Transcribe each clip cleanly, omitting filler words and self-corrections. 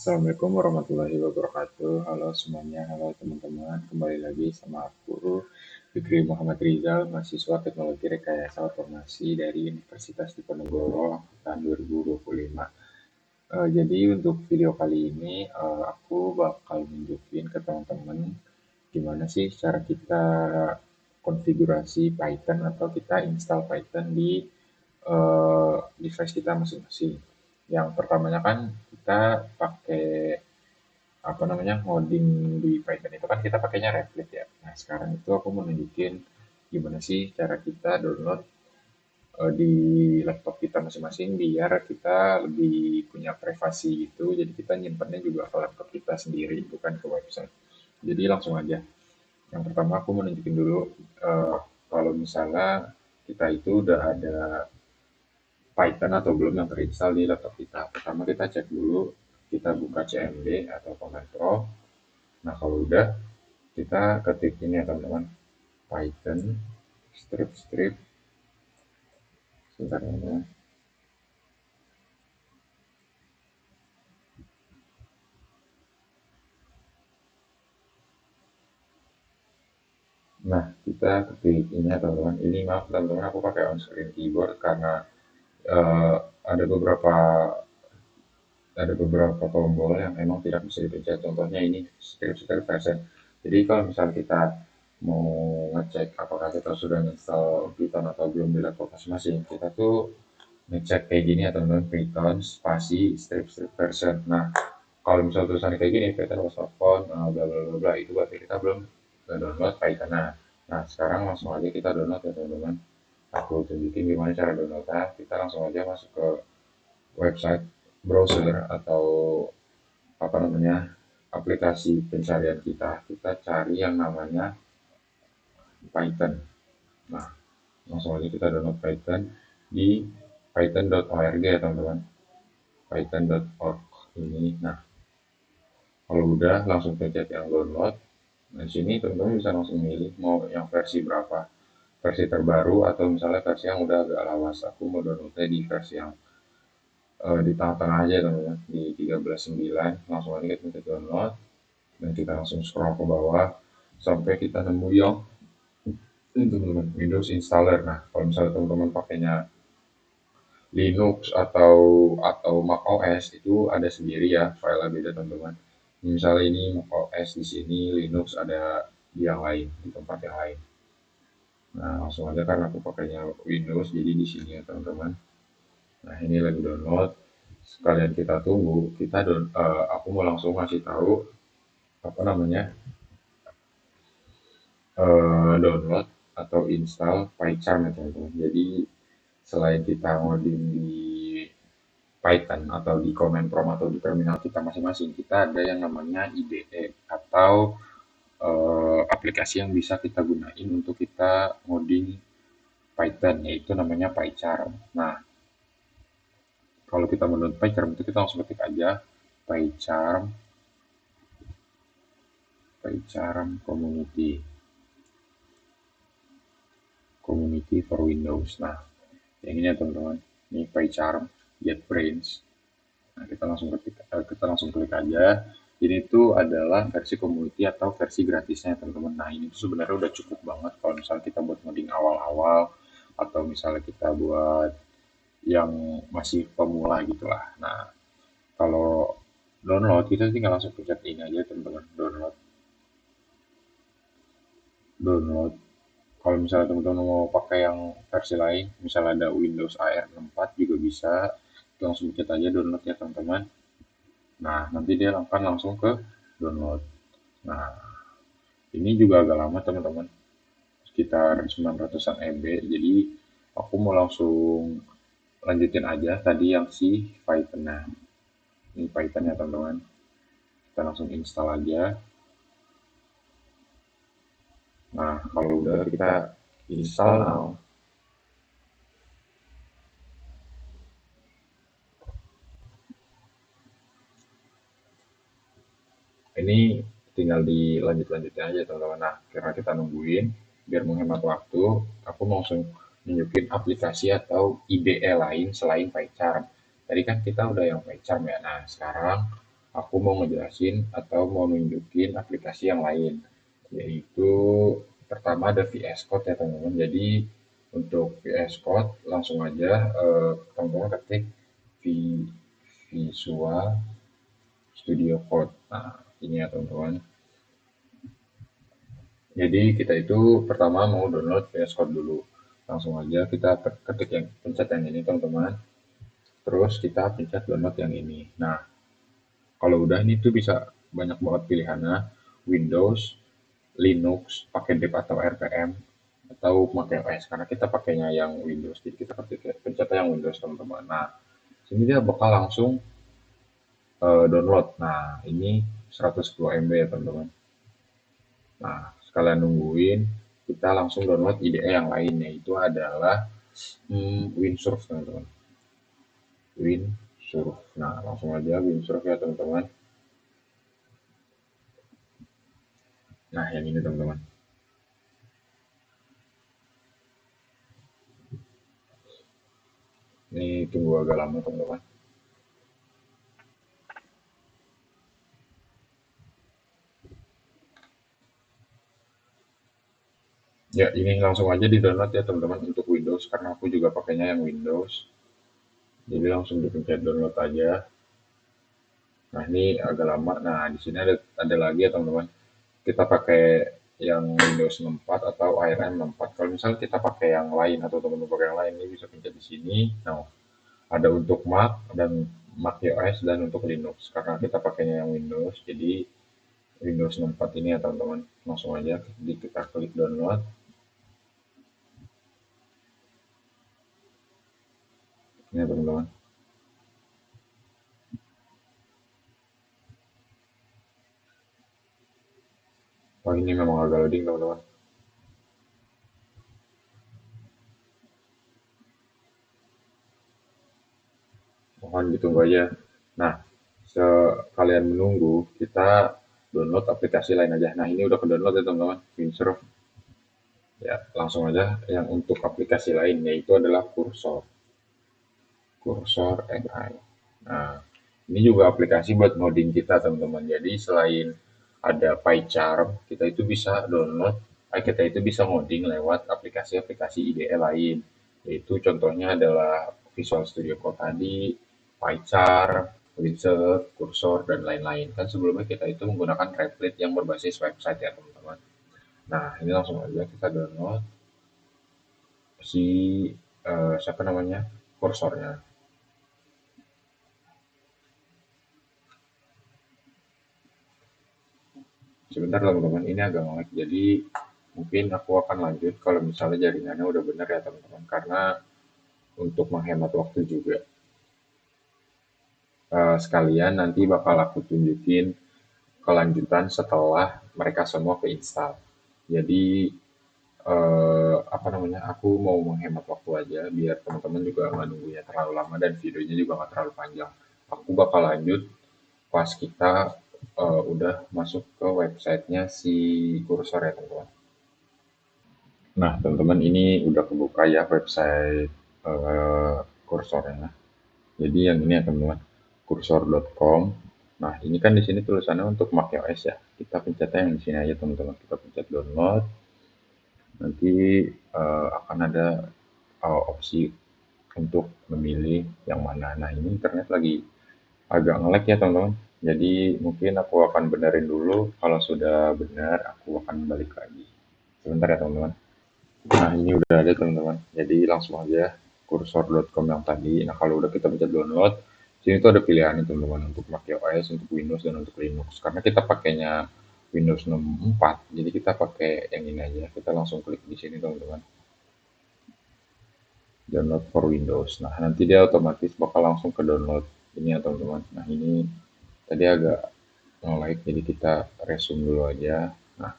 Assalamualaikum warahmatullahi wabarakatuh. Halo semuanya, halo teman-teman. Kembali lagi sama aku, Fikri Muhammad Rizal, mahasiswa Teknologi Rekayasa Otomasi dari Universitas Diponegoro tahun 2025. Jadi untuk video kali ini, aku bakal nunjukin ke teman-teman gimana sih cara kita konfigurasi Python atau kita install Python di device kita masing-masing. Yang pertamanya kan kita pakai apa namanya ngoding di Python itu kan kita pakainya Replit ya. Nah sekarang itu aku mau nunjukin gimana sih cara kita download di laptop kita masing-masing biar kita lebih punya privasi gitu. Jadi kita nyimpannya juga ke laptop kita sendiri bukan ke website. Jadi langsung aja. Yang pertama aku mau nunjukin dulu eh, kalau misalnya kita itu udah ada Python atau belum yang terinstall di laptop kita. Pertama kita cek dulu, kita buka CMD atau Command Prompt. Nah kalau udah, kita ketik ini ya teman-teman, Python strip sebentar ya. Nah kita ketik ini ya teman-teman. Ini maaf teman-teman aku pakai on screen keyboard karena eh, ada beberapa ada beberapa tombol yang memang tidak bisa dipencet. Contohnya ini strip version. Jadi kalau misal kita mau ngecek apakah kita sudah install Python atau belum di laptop masing-masing, kita tuh ngecek kayak gini ya teman-teman, Python spasi strip version. Nah kalau misal tulisannya kayak gini, Python was not found, bla bla bla bla, itu berarti kita belum download Python. Nah sekarang langsung aja kita download ya teman-teman. Aku tunjukin gimana cara downloadnya. Kita langsung aja masuk ke website browser atau apa namanya aplikasi pencarian kita. Kita cari yang namanya Python. Nah langsung aja kita download Python di python.org ya teman-teman. Python.org ini. Nah kalau udah langsung pencet yang download. Nah, di sini teman-teman bisa langsung milih mau yang versi berapa. Versi terbaru atau misalnya versi yang udah agak lawas. Aku mau downloadnya di versi yang di tengah-tengah aja teman-teman. Di 13.9. Langsung aja kita pencet download. Dan kita langsung scroll ke bawah. Sampai kita nemu yang ini teman-teman. Windows Installer. Nah, kalau misalnya teman-teman pakainya Linux atau Mac OS itu ada sendiri ya file beda teman-teman. Misalnya ini Mac OS di sini, Linux ada di yang lain, di tempat yang lain. Nah, langsung aja karena aku pakainya Windows, jadi di sini ya teman-teman. Nah, ini lagi download. Sekalian kita tunggu, aku mau langsung kasih tahu apa namanya download atau install PyCharm ya teman-teman. Jadi selain kita ngoding di Python atau di command prompt atau di terminal kita masing-masing, kita ada yang namanya IDE atau aplikasi yang bisa kita gunain untuk kita ngoding Python, yaitu namanya PyCharm. Nah, kalau kita menurut PyCharm itu kita langsung ketik aja PyCharm, PyCharm Community for Windows. Nah, yang ini ya teman-teman, ini PyCharm JetBrains. Nah, kita langsung klik aja. Ini tuh adalah versi community atau versi gratisnya teman-teman. Nah, ini tuh sebenarnya udah cukup banget kalau misalnya kita buat ngoding awal-awal atau misalnya kita buat yang masih pemula gitulah. Nah, kalau download kita tinggal langsung pencet ini aja teman-teman, download. Download. Kalau misalnya teman-teman mau pakai yang versi lain, misalnya ada Windows AR64 juga bisa, langsung pencet aja download ya teman-teman. Nah, nanti dia akan langsung ke download. Nah, ini juga agak lama teman-teman, sekitar 900-an MB. Jadi aku mau langsung lanjutin aja tadi yang si Python. Nah, ini Python ya teman-teman. Kita langsung install aja. Nah, kalau udah kita install now. Ini tinggal dilanjut-lanjutin aja teman-teman. Nah, karena kita nungguin, biar menghemat waktu, aku langsung nunjukin aplikasi atau IDE lain selain PyCharm. Tadi kan kita udah yang PyCharm ya. Nah, sekarang aku mau ngejelasin atau mau nunjukin aplikasi yang lain. Yaitu pertama ada VS Code ya teman-teman. Jadi untuk VS Code langsung aja teman-teman ketik Visual Studio Code. Nah, ini ya teman-teman. Jadi kita itu pertama mau download VS Code dulu. Langsung aja kita ketik yang pencet yang ini teman-teman. Terus kita pencet download yang ini. Nah, kalau udah ini tuh bisa banyak banget pilihannya. Windows, Linux, pakai dev atau RPM, atau pakai OS. Karena kita pakainya yang Windows. Jadi kita ketik pencet yang Windows teman-teman. Nah, sini dia bakal langsung download. Nah, ini 110 MB ya teman-teman. Nah, sekalian nungguin, kita langsung download IDE yang lain, yaitu adalah Windsurf teman-teman. Windsurf. Nah, langsung aja Windsurf ya teman-teman. Nah, yang ini teman-teman. Ini tunggu agak lama teman-teman. Ya, ini langsung aja di-download ya teman-teman untuk Windows, karena aku juga pakainya yang Windows. Jadi langsung dipencet download aja. Nah, ini agak lama. Nah, di sini ada lagi ya teman-teman. Kita pakai yang Windows 64 atau ARM 64. Kalau misalnya kita pakai yang lain atau teman-teman pakai yang lain, ini bisa pencet di sini. Nah, ada untuk Mac dan Mac OS dan untuk Linux. Karena kita pakainya yang Windows, jadi Windows 64 ini ya teman-teman. Langsung aja kita klik download. Ini ya teman-teman. Oh, ini memang agak loading teman-teman. Mohon ditunggu aja. Nah, sekalian menunggu, kita download aplikasi lain aja. Nah, ini udah ke download ya teman-teman. Windsurf. Ya, langsung aja yang untuk aplikasi lain, yaitu adalah Cursor AI. Nah, ini juga aplikasi buat ngoding kita teman-teman. Jadi selain ada PyCharm, kita itu bisa download, kita itu bisa ngoding lewat aplikasi-aplikasi IDE lain. Yaitu contohnya adalah Visual Studio Code tadi, PyCharm, Wizard, Cursor, dan lain-lain. Kan sebelumnya kita itu menggunakan Replit yang berbasis website ya teman-teman. Nah, ini langsung aja kita download si siapa namanya kursornya. Sebentar teman-teman, ini agak ngelag. Jadi mungkin aku akan lanjut kalau misalnya jaringannya udah benar ya teman-teman. Karena untuk menghemat waktu juga. Sekalian nanti bakal aku tunjukin kelanjutan setelah mereka semua keinstal. Jadi apa namanya? Aku mau menghemat waktu aja biar teman-teman juga nggak nunggunya terlalu lama dan videonya juga nggak terlalu panjang. Aku bakal lanjut pas kita udah masuk ke websitenya si kursor ya teman-teman. Nah, teman-teman ini udah kebuka ya website kursornya. Jadi yang ini ya teman-teman, kursor.com. Nah, ini kan di sini tulisannya untuk macOS ya. Kita pencetnya yang di sini aja teman-teman. Kita pencet download. Nanti akan ada opsi untuk memilih yang mana. Nah, ini internet lagi agak nge-lag ya teman-teman. Jadi mungkin aku akan benerin dulu. Kalau sudah benar, aku akan balik lagi. Sebentar ya teman-teman. Nah, ini udah ada teman-teman. Jadi langsung aja kursor.com yang tadi. Nah, kalau udah kita pencet download, sini tuh ada pilihan teman-teman untuk macOS, untuk Windows dan untuk Linux. Karena kita pakainya Windows 64, jadi kita pakai yang ini aja. Kita langsung klik di sini teman-teman. Download for Windows. Nah, nanti dia otomatis bakal langsung ke download ini ya teman-teman. Nah, ini tadi agak nge-lag, jadi kita resume dulu aja. Nah,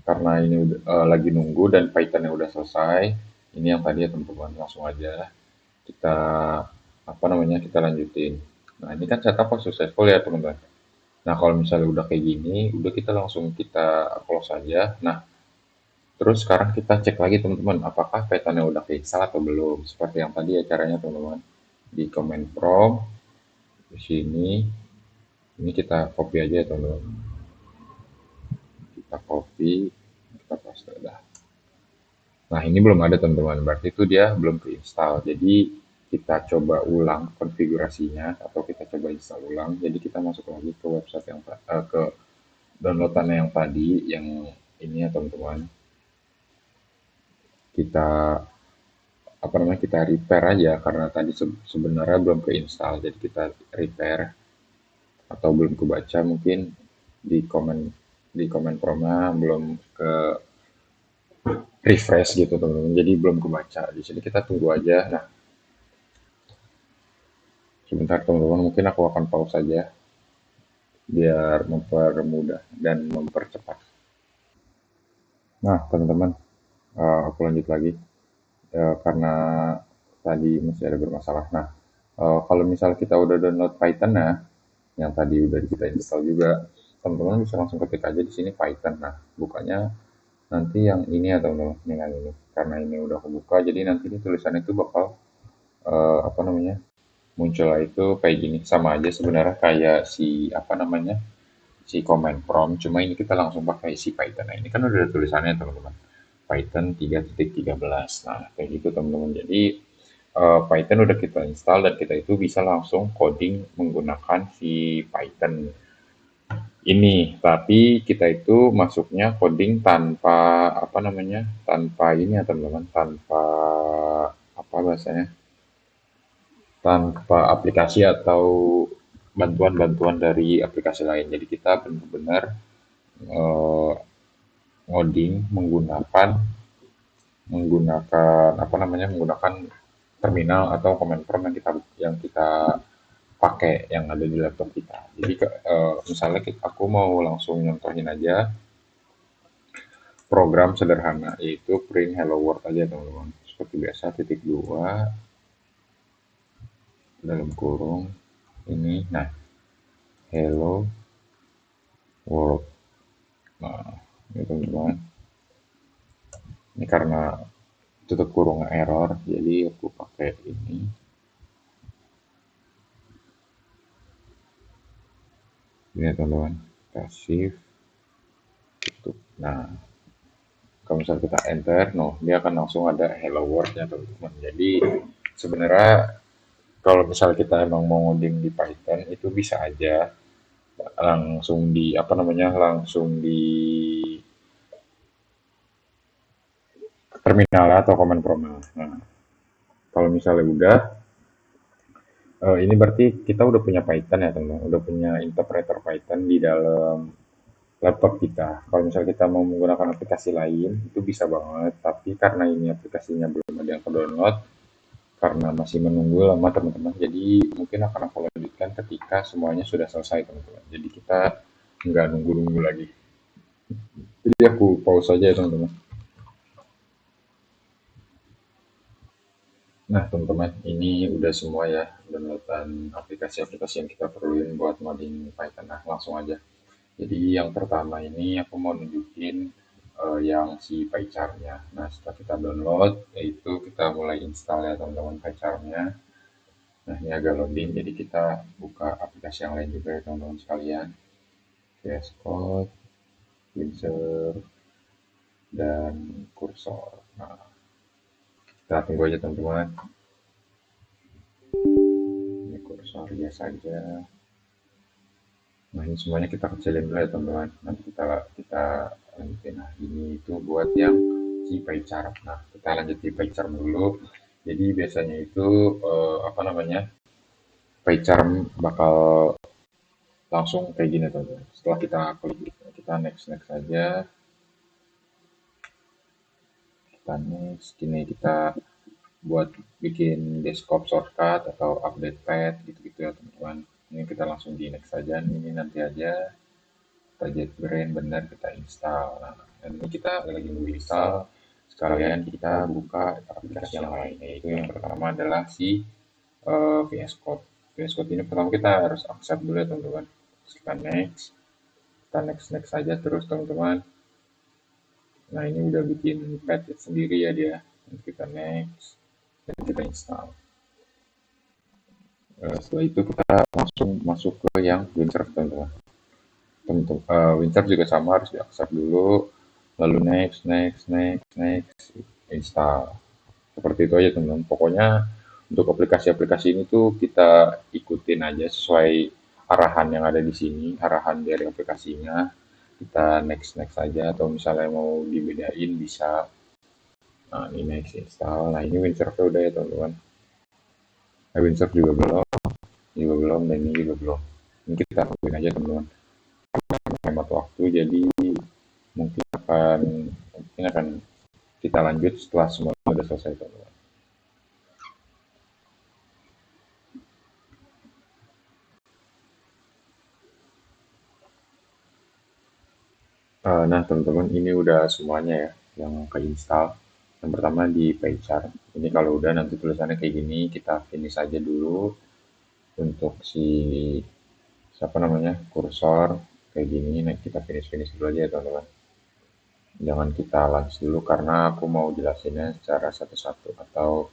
karena ini udah, lagi nunggu dan Python-nya udah selesai, ini yang tadi ya teman-teman, langsung aja kita apa namanya kita lanjutin. Nah, ini kan setup successful ya teman-teman. Nah, kalau misalnya udah kayak gini, udah kita langsung kita close aja. Nah, terus sekarang kita cek lagi teman-teman, apakah Python-nya udah keinstall atau belum. Seperti yang tadi ya caranya teman-teman. Di command prompt, Di sini, ini kita copy aja ya teman-teman. Kita copy, kita paste dah. Nah, ini belum ada teman-teman, berarti itu dia belum keinstall. Jadi kita coba ulang konfigurasinya atau kita coba install ulang. Jadi kita masuk lagi ke website yang ke downloadannya yang tadi, yang ini ya teman-teman. Kita apa namanya, kita repair aja karena tadi sebenarnya belum keinstall. Jadi kita repair atau belum kebaca mungkin di komen promnya belum ke refresh gitu teman-teman. Jadi belum kebaca. Di sini kita tunggu aja. Nah, sebentar teman-teman, mungkin aku akan pause saja biar mempermudah dan mempercepat. Nah, teman-teman, aku lanjut lagi karena tadi masih ada bermasalah. Nah, kalau misal kita udah download Python, nah yang tadi udah kita install juga, teman-teman bisa langsung ketik aja di sini Python. Nah, bukanya nanti yang ini ya teman-teman, yang ini. Karena ini udah aku buka, jadi nanti ini tulisannya itu bakal apa namanya, muncul itu kayak gini. Sama aja sebenarnya kayak si apa namanya, si command prompt, cuma ini kita langsung pakai si Python. Nah, ini kan udah ada tulisannya teman-teman. Python 3.13. Nah, kayak gitu teman-teman. Jadi Python udah kita install dan kita itu bisa langsung coding menggunakan si Python ini. Tapi kita itu masuknya coding tanpa apa namanya? Tanpa ini ya teman-teman, tanpa apa bahasanya? Tanpa aplikasi atau bantuan-bantuan dari aplikasi lain. Jadi kita benar-benar eh, ngoding menggunakan menggunakan apa namanya, menggunakan terminal atau command prompt yang kita pakai yang ada di laptop kita. Jadi misalnya aku mau langsung nyontohin aja program sederhana, yaitu print hello world aja teman-teman. Seperti biasa, titik dua dalam kurung ini, nah hello world. Nah, ini teman-teman, ini karena tutup kurung error, jadi aku pakai ini teman-teman, kasih tutup. Nah, kalau misalnya kita enter, no, dia akan langsung ada hello world-nya teman-teman. Jadi sebenarnya kalau misalnya kita emang mau ngoding di Python itu bisa aja langsung di apa namanya, langsung di terminal atau command prompt. Nah, kalau misalnya udah ini berarti kita udah punya Python ya teman-teman, udah punya interpreter Python di dalam laptop kita. Kalau misalnya kita mau menggunakan aplikasi lain itu bisa banget, tapi karena ini aplikasinya belum ada yang download, karena masih menunggu lama teman-teman, jadi mungkin akan aku lanjutkan ketika semuanya sudah selesai teman-teman. Jadi kita nggak nunggu-nunggu lagi. Jadi aku pause aja ya teman-teman. Nah teman-teman, ini udah semua ya downloadan aplikasi-aplikasi yang kita perluin buat modding Python. Nah langsung aja. Jadi yang pertama ini aku mau nunjukin yang si PyCharm-nya. Nah setelah kita download, yaitu kita mulai install ya teman-teman PyCharm-nya. Nah ini agak loading, jadi kita buka aplikasi yang lain juga ya teman-teman sekalian. VS Code, Windsurf, dan Cursor. Nah, kita tunggu aja teman-teman. Ini Cursor biasa aja. Nah ini semuanya kita kecilin dulu ya teman-teman. Nanti kita lanjutin. Nah ini itu buat yang si PyCharm. Nah kita lanjut di PyCharm dulu. Jadi biasanya itu apa namanya, PyCharm bakal langsung kayak gini teman-teman. Setelah kita klik, kita next next aja. Kita next. Gini kita buat bikin desktop shortcut atau update pad gitu-gitu ya teman-teman. Ini kita langsung di next saja. Ini nanti aja kita JetBrains benar, kita install. Nah, dan ini kita lagi nunggu install, sekalian kita buka aplikasi yang lain. Yaitu yang pertama adalah si VS Code. VS Code ini pertama kita harus accept dulu ya teman-teman. Kita next, kita next next saja terus teman-teman. Nah ini udah bikin pad sendiri ya dia. Kita next dan kita install. Setelah itu kita langsung masuk ke yang windsurf teman-teman. Windsurf juga sama, harus diakses dulu, lalu next next next next, install. Seperti itu aja teman-teman. Pokoknya untuk aplikasi-aplikasi ini tuh kita ikutin aja sesuai arahan yang ada di sini, arahan dari aplikasinya. Kita next next aja, atau misalnya mau dibedain bisa. Nah, ini next install. Nah, ini windsurf udah ya teman-teman. Windsurf juga belum, dan ini juga belum. Ini kita lakuin aja teman-teman. Hemat waktu, jadi mungkin akan kita lanjut setelah semua sudah selesai teman-teman. Nah teman-teman, ini udah semuanya ya yang keinstall. Yang pertama di PyCharm. Ini kalau udah nanti tulisannya kayak gini, kita finish aja dulu untuk si siapa namanya kursor kayak gini. Nah kita finish dulu aja ya teman-teman. Jangan kita launch dulu karena aku mau jelasinnya secara satu-satu, atau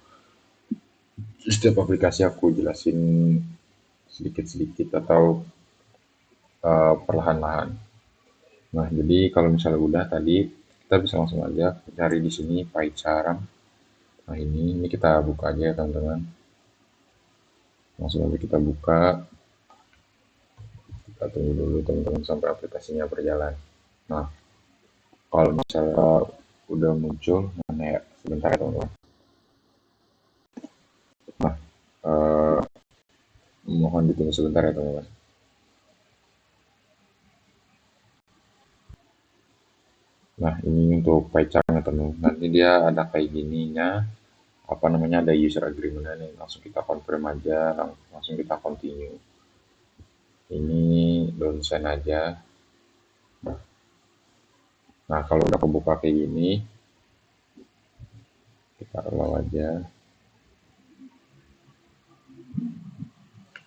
setiap aplikasi aku jelasin sedikit-sedikit atau perlahan-lahan. Nah, jadi kalau misalnya udah tadi, kita bisa langsung aja cari di sini PyCharm. Nah, ini kita buka aja ya teman-teman. Langsung aja kita buka. Kita tunggu dulu teman-teman sampai aplikasinya berjalan. Nah, kalau misalnya udah muncul, mana ya? Sebentar ya teman-teman. Nah, eh, mohon ditunggu sebentar ya teman-teman. Nah, ini untuk PyCharm ya teman-teman. Nanti dia ada kayak gininya, apa namanya, ada user agreement nih. Langsung kita confirm aja, langsung kita continue. Ini don't send aja. Nah, kalau udah kebuka kayak gini, kita allow aja.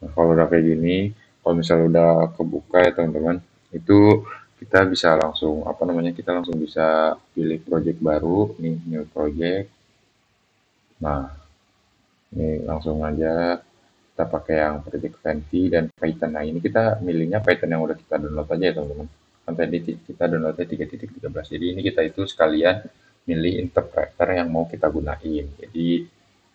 Nah, kalau udah kayak gini, kalau misalnya udah kebuka ya teman-teman, itu kita bisa langsung, apa namanya, kita langsung bisa pilih project baru, nih, new project. Nah, ini langsung aja kita pakai yang project Fenty dan Python. Nah, ini kita milihnya Python yang udah kita download aja ya teman-teman. Kan tadi kita downloadnya 3.13. Jadi ini kita itu sekalian milih interpreter yang mau kita gunain. Jadi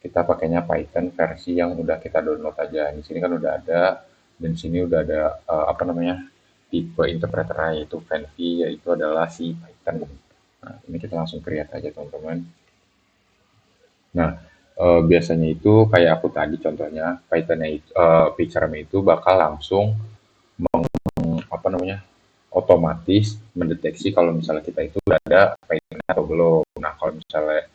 kita pakainya Python versi yang udah kita download aja. Di sini kan udah ada, dan di sini udah ada apa namanya, tipe interpreternya, yaitu Fenty, yaitu adalah si Python. Nah, ini kita langsung create aja teman-teman. Nah, biasanya itu kayak aku tadi contohnya, Python-nya itu, picture-nya itu bakal langsung apa namanya, otomatis mendeteksi kalau misalnya kita itu udah ada Python atau belum. Nah, kalau misalnya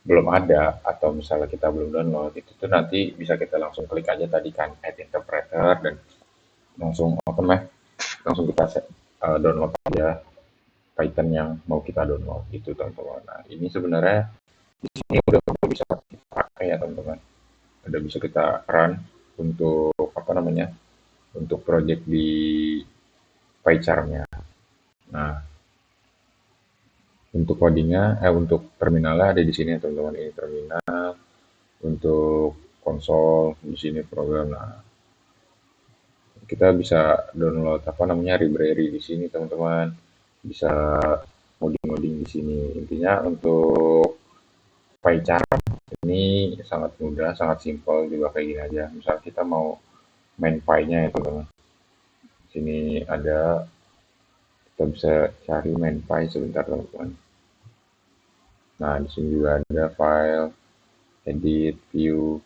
belum ada atau misalnya kita belum download, itu tuh nanti bisa kita langsung klik aja tadi kan add interpreter, dan langsung apa namanya, langsung kita download aja Python yang mau kita download itu teman-teman. Nah, ini sebenarnya ini udah bisa kita pakai ya teman-teman. Udah bisa kita run untuk apa namanya, untuk project di PyCharm-nya. Nah, untuk codingnya, untuk terminalnya ada di sini ya teman-teman. Ini terminal untuk konsol, di sini program. Nah, kita bisa download apa namanya library di sini teman-teman. Bisa ngoding-ngoding di sini. Intinya untuk PyCharm ini sangat mudah, sangat simpel, juga kayak gini aja. Misal kita mau main Py-nya ya teman-teman. Sini ada, kita bisa cari main Py sebentar teman-teman. Nah, di sini juga ada file, edit, view,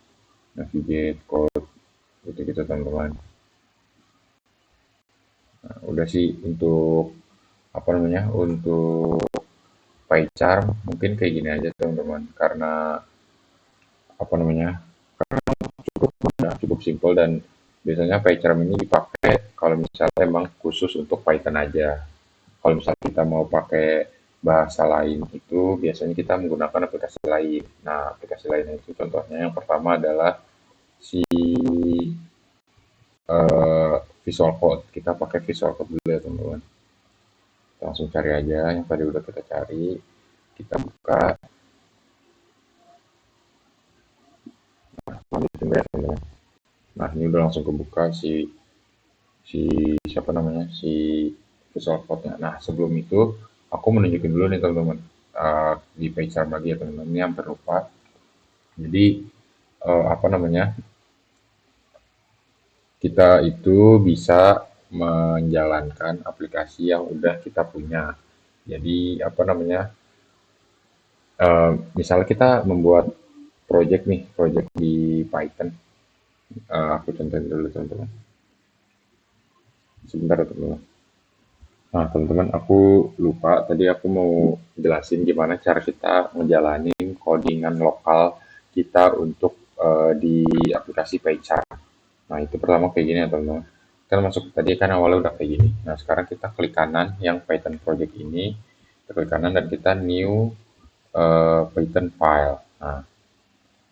navigate, code, gitu-gitu teman-teman. Nah, udah sih untuk apa namanya, untuk PyCharm mungkin kayak gini aja teman-teman, karena apa namanya, cukup mudah, cukup simpel, dan biasanya PyCharm ini dipakai kalau misalnya emang khusus untuk Python aja. Kalau misalnya kita mau pakai bahasa lain itu biasanya kita menggunakan aplikasi lain. Nah, aplikasi lainnya itu contohnya yang pertama adalah si Visual Code. Kita pakai Visual Code dulu ya teman-teman. Langsung cari aja yang tadi udah kita cari, kita buka, lanjutin ya teman-teman. Nah, ini udah langsung kebuka si si siapa namanya si visual code-nya. Nah, sebelum itu aku menunjukin dulu nih teman-teman, di PyCharm lagi ya teman-teman. Ini hampir lupa. Jadi apa namanya, kita itu bisa menjalankan aplikasi yang udah kita punya. Jadi apa namanya, misalnya kita membuat project nih, project di Python. Aku contohin dulu teman-teman. Sebentar ya teman-teman. Nah, teman-teman, aku lupa tadi aku mau jelasin gimana cara kita ngejalanin codingan lokal kita untuk di aplikasi PyCharm. Nah, itu pertama kayak gini ya, teman-teman. Kita masuk tadi kan awalnya udah kayak gini. Nah, sekarang kita klik kanan yang Python project ini, kita klik kanan dan kita new Python file. Nah,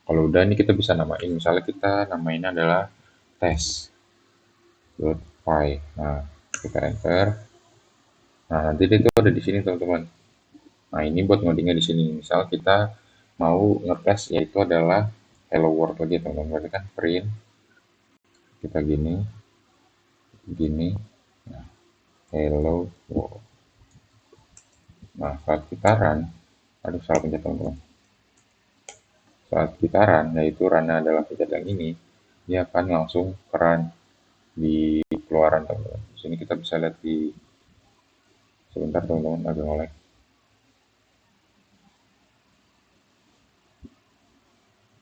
kalau udah ini kita bisa namain, misalnya kita namain adalah test.py. Nah, kita enter. Nah, nanti dia itu ada di sini, teman-teman. Nah, ini buat ngodingnya di sini. Misal kita mau ngetes yaitu adalah hello world lagi, teman-teman. Berarti kan print kita gini, gini. Nah, hello world. Nah, saat kita run, aduh salah pencet teman-teman. Saat kita run, yaitu run adalah pencet yang ini, dia akan langsung ke run di keluaran, teman-teman. Di sini kita bisa lihat di sebentar teman-teman agak nolak.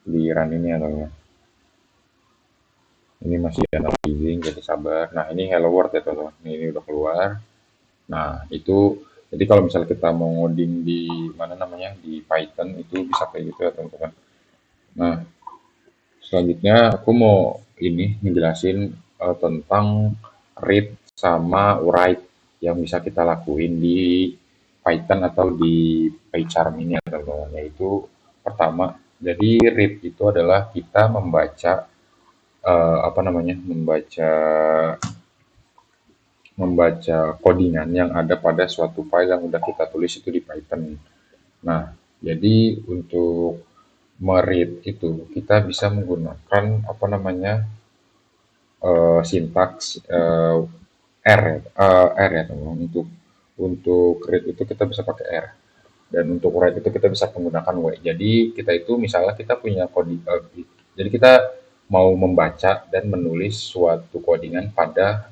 Di run ini ya teman-teman. Ini masih analyzing, jadi sabar. Nah, ini hello world ya teman-teman. Ini udah keluar. Nah, itu jadi kalau misalnya kita mau ngoding di mana namanya di Python itu bisa kayak gitu ya teman-teman. Nah, selanjutnya aku mau ini ngejelasin tentang read sama write yang bisa kita lakuin di Python atau di PyCharm ini ya teman-teman. Yaitu pertama, jadi read itu adalah kita membaca apa namanya membaca membaca codingan yang ada pada suatu file yang udah kita tulis itu di Python. Nah, jadi untuk meread itu kita bisa menggunakan apa namanya sintaks R, R ya teman. Untuk read itu kita bisa pakai R dan untuk write itu kita bisa menggunakan W. Jadi kita itu misalnya kita punya coding, jadi kita mau membaca dan menulis suatu codingan kepada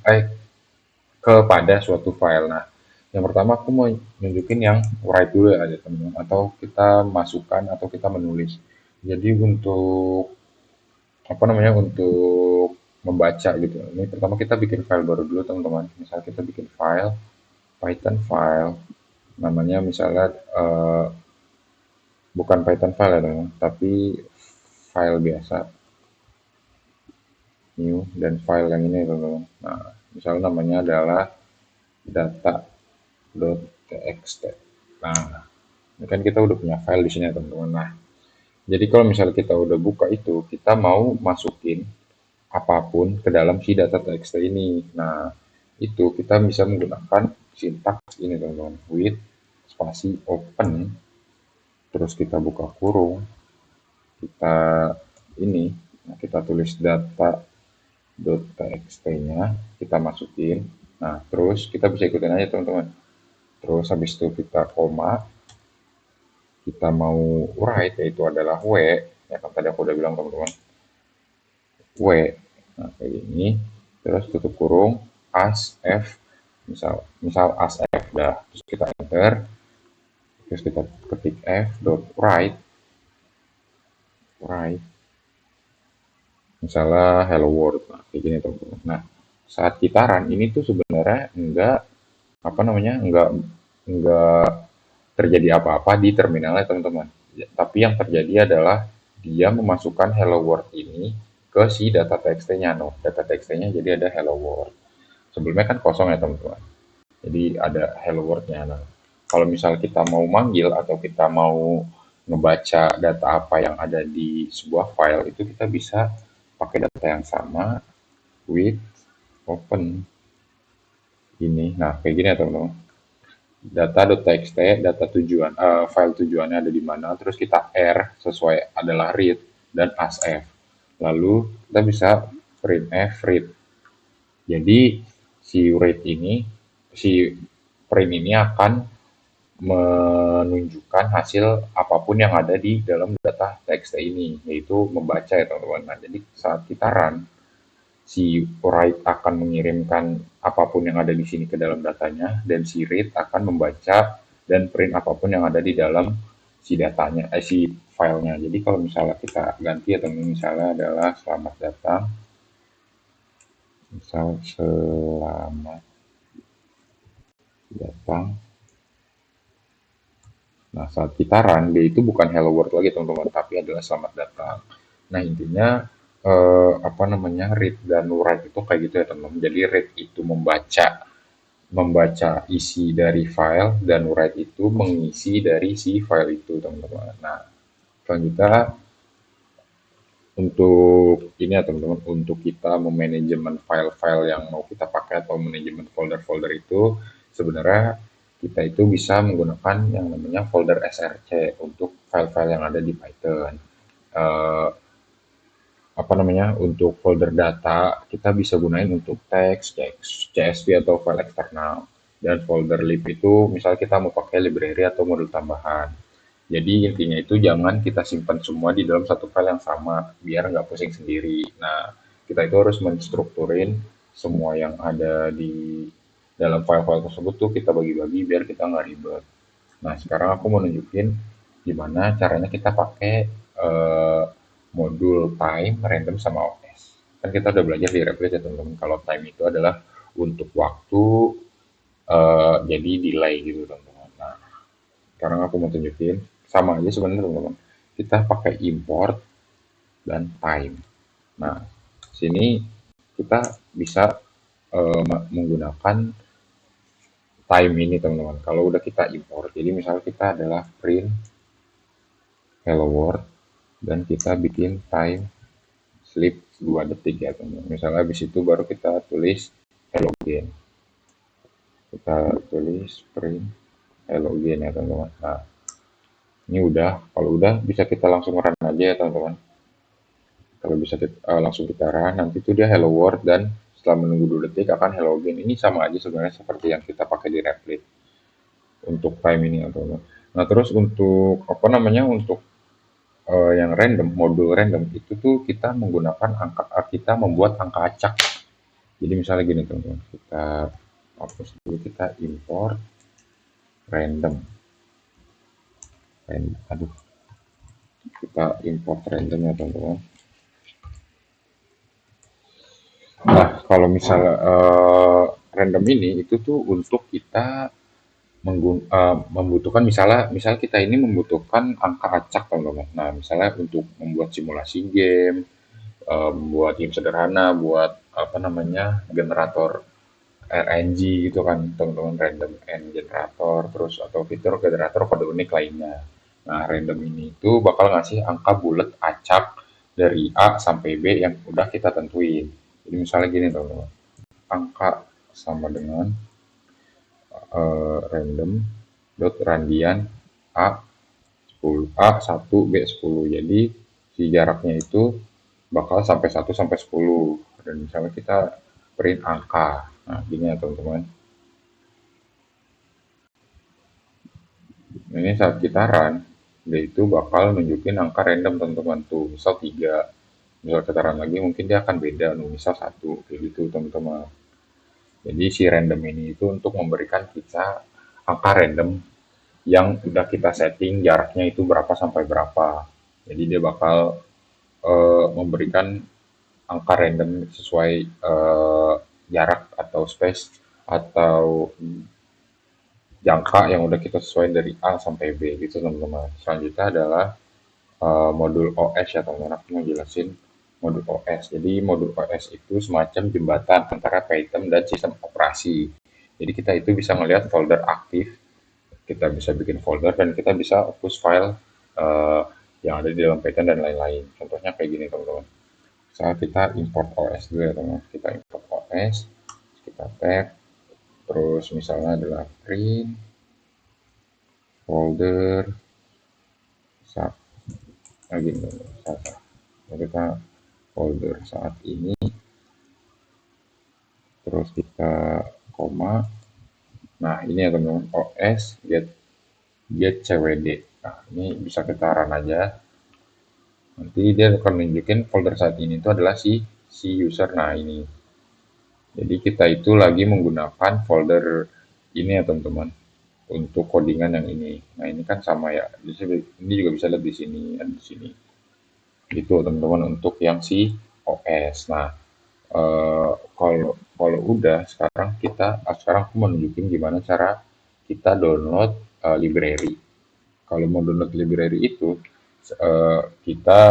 suatu file. Nah, yang pertama aku mau nunjukin yang write dulu ya aja teman-teman, atau kita masukkan atau kita menulis. Jadi untuk apa namanya untuk membaca gitu. Ini pertama kita bikin file baru dulu teman-teman. Misal kita bikin file Python file namanya misalnya bukan Python file ya teman-teman, tapi file biasa new dan file yang ini teman-teman. Nah, misalnya namanya adalah data.txt. Nah, ini kan kita udah punya file di sini ya teman-teman. Nah, jadi kalau misalnya kita udah buka itu, kita mau masukin apapun ke dalam si data txt ini. Nah, itu kita bisa menggunakan sintaks ini teman-teman. With spasi open, terus kita buka kurung, kita ini, nah kita tulis data.txt-nya, kita masukin. Nah, terus kita bisa ikutin aja teman-teman. Terus habis itu kita koma, kita mau write yaitu adalah W, ya kan tadi aku udah bilang teman-teman, W. Nah, kayak gini. Terus tutup kurung, as F, misal misal as F dah. Terus kita enter, terus kita ketik F dot write, write, misalnya hello world. Nah, kayak gini teman-teman. Nah, saat kita run ini tuh sebenarnya enggak apa namanya enggak terjadi apa-apa di terminalnya teman-teman. Ya, tapi yang terjadi adalah dia memasukkan hello world ini ke si data txt-nya. No, data txt-nya jadi ada hello world. Sebelumnya kan kosong ya teman-teman. Jadi ada hello world-nya. Nah, kalau misal kita mau manggil atau kita mau ngebaca data apa yang ada di sebuah file itu kita bisa pakai data yang sama with open ini. Nah, kayak gini ya teman-teman. Data.txt, data tujuan, file tujuannya ada di mana, terus kita R sesuai adalah read dan asf. Lalu kita bisa printf read. Jadi si print ini akan menunjukkan hasil apapun yang ada di dalam data txt ini, yaitu membaca ya teman-teman. Nah, jadi saat kita run, si write akan mengirimkan apapun yang ada di sini ke dalam datanya, dan si read akan membaca dan print apapun yang ada di dalam si datanya, si filenya. Jadi kalau misalnya kita ganti ya teman, misalnya adalah selamat datang, misal selamat datang. Nah, saat kita run, dia itu bukan hello world lagi teman-teman, tapi adalah selamat datang. Nah, intinya apa namanya, read dan write itu kayak gitu ya teman-teman. Jadi read itu membaca membaca isi dari file, dan write itu mengisi dari si file itu teman-teman. Nah, selanjutnya untuk ini ya teman-teman, untuk kita memanajemen file-file yang mau kita pakai atau manajemen folder-folder itu, sebenarnya kita itu bisa menggunakan yang namanya folder src untuk file-file yang ada di Python. Eh, apa namanya, untuk folder data kita bisa gunain untuk teks, CSV atau file eksternal. Dan folder lib itu misalnya kita mau pakai library atau modul tambahan. Jadi intinya itu jangan kita simpan semua di dalam satu file yang sama, biar nggak pusing sendiri. Nah, kita itu harus menstrukturin semua yang ada di dalam file-file tersebut tuh kita bagi-bagi biar kita nggak ribet. Nah, sekarang aku mau nunjukin gimana caranya kita pakai eh, modul time, random, sama OS. Kan kita udah belajar di Replit ya teman-teman, kalau time itu adalah untuk waktu, jadi delay gitu teman-teman. Nah, sekarang aku mau tunjukin, sama aja sebenarnya teman-teman. Kita pakai import dan time. Nah, sini kita bisa menggunakan time ini teman-teman. Kalau udah kita import, jadi misalnya kita adalah print hello world, dan kita bikin time sleep 2 detik ya teman-teman. Misalnya habis itu baru kita tulis hello again. Kita tulis print hello again ya teman-teman. Nah, ini udah, kalau udah bisa kita langsung run aja ya teman-teman. Kalau bisa langsung kita run, nanti tuh dia hello world, dan setelah menunggu 2 detik akan hello again. Ini sama aja sebenarnya seperti yang kita pakai di Replit untuk time ini ya teman-teman. Nah, terus untuk apa namanya, untuk yang random, modul random itu tuh kita menggunakan angka, kita membuat angka acak. Jadi misalnya gini teman-teman, kita hapus dulu, kita import random. Aduh, kita import random ya teman-teman. Nah, kalau misalnya random ini itu tuh untuk kita membutuhkan, misalnya kita ini membutuhkan angka acak teman-teman. Nah, misalnya untuk membuat simulasi game, buat game sederhana, buat apa namanya, generator RNG gitu kan teman-teman, random and generator, terus atau fitur generator kode unik lainnya. Nah, random ini itu bakal ngasih angka bulat acak dari A sampai B yang udah kita tentuin. Jadi misalnya gini teman-teman, angka sama dengan random dot randian A 10, A1, B10. Jadi si jaraknya itu bakal sampai 1 sampai 10, dan misalnya kita print angka. Nah, gini ya teman-teman. Ini saat kita run, dia itu bakal nunjukin angka random teman-teman tuh. Misal 3, misal kita run lagi mungkin dia akan beda, misal 1, kayak gitu teman-teman. Jadi si random ini itu untuk memberikan kita angka random yang udah kita setting jaraknya itu berapa sampai berapa. Jadi dia bakal memberikan angka random sesuai jarak atau space atau jangka yang udah kita sesuaikan dari A sampai B gitu teman-teman. Selanjutnya adalah modul OS ya teman-teman. Aku mau jelasin modul OS. Jadi modul OS itu semacam jembatan antara Python dan sistem operasi. Jadi kita itu bisa melihat folder aktif, kita bisa bikin folder, dan kita bisa hapus file uh, yang ada di dalam Python dan lain-lain. Contohnya kayak gini teman-teman. Saat kita import OS dulu ya teman-teman. Kita import OS, kita tag, terus misalnya adalah print folder saat lagi saat kita folder saat ini. terus kita koma. Nah, ini ya teman-teman, OS get cwd. Nah, ini bisa kita run aja. Nanti dia akan nunjukin folder saat ini itu adalah si user. Nah, ini. Jadi kita itu lagi menggunakan folder ini ya teman-teman untuk codingan yang ini. Nah, ini kan sama ya. Ini juga bisa lihat di sini, ada di sini. Gitu teman-teman untuk yang si OS. Nah, kalau kalau udah sekarang aku mau nunjukin gimana cara kita download library. Kalau mau download library itu kita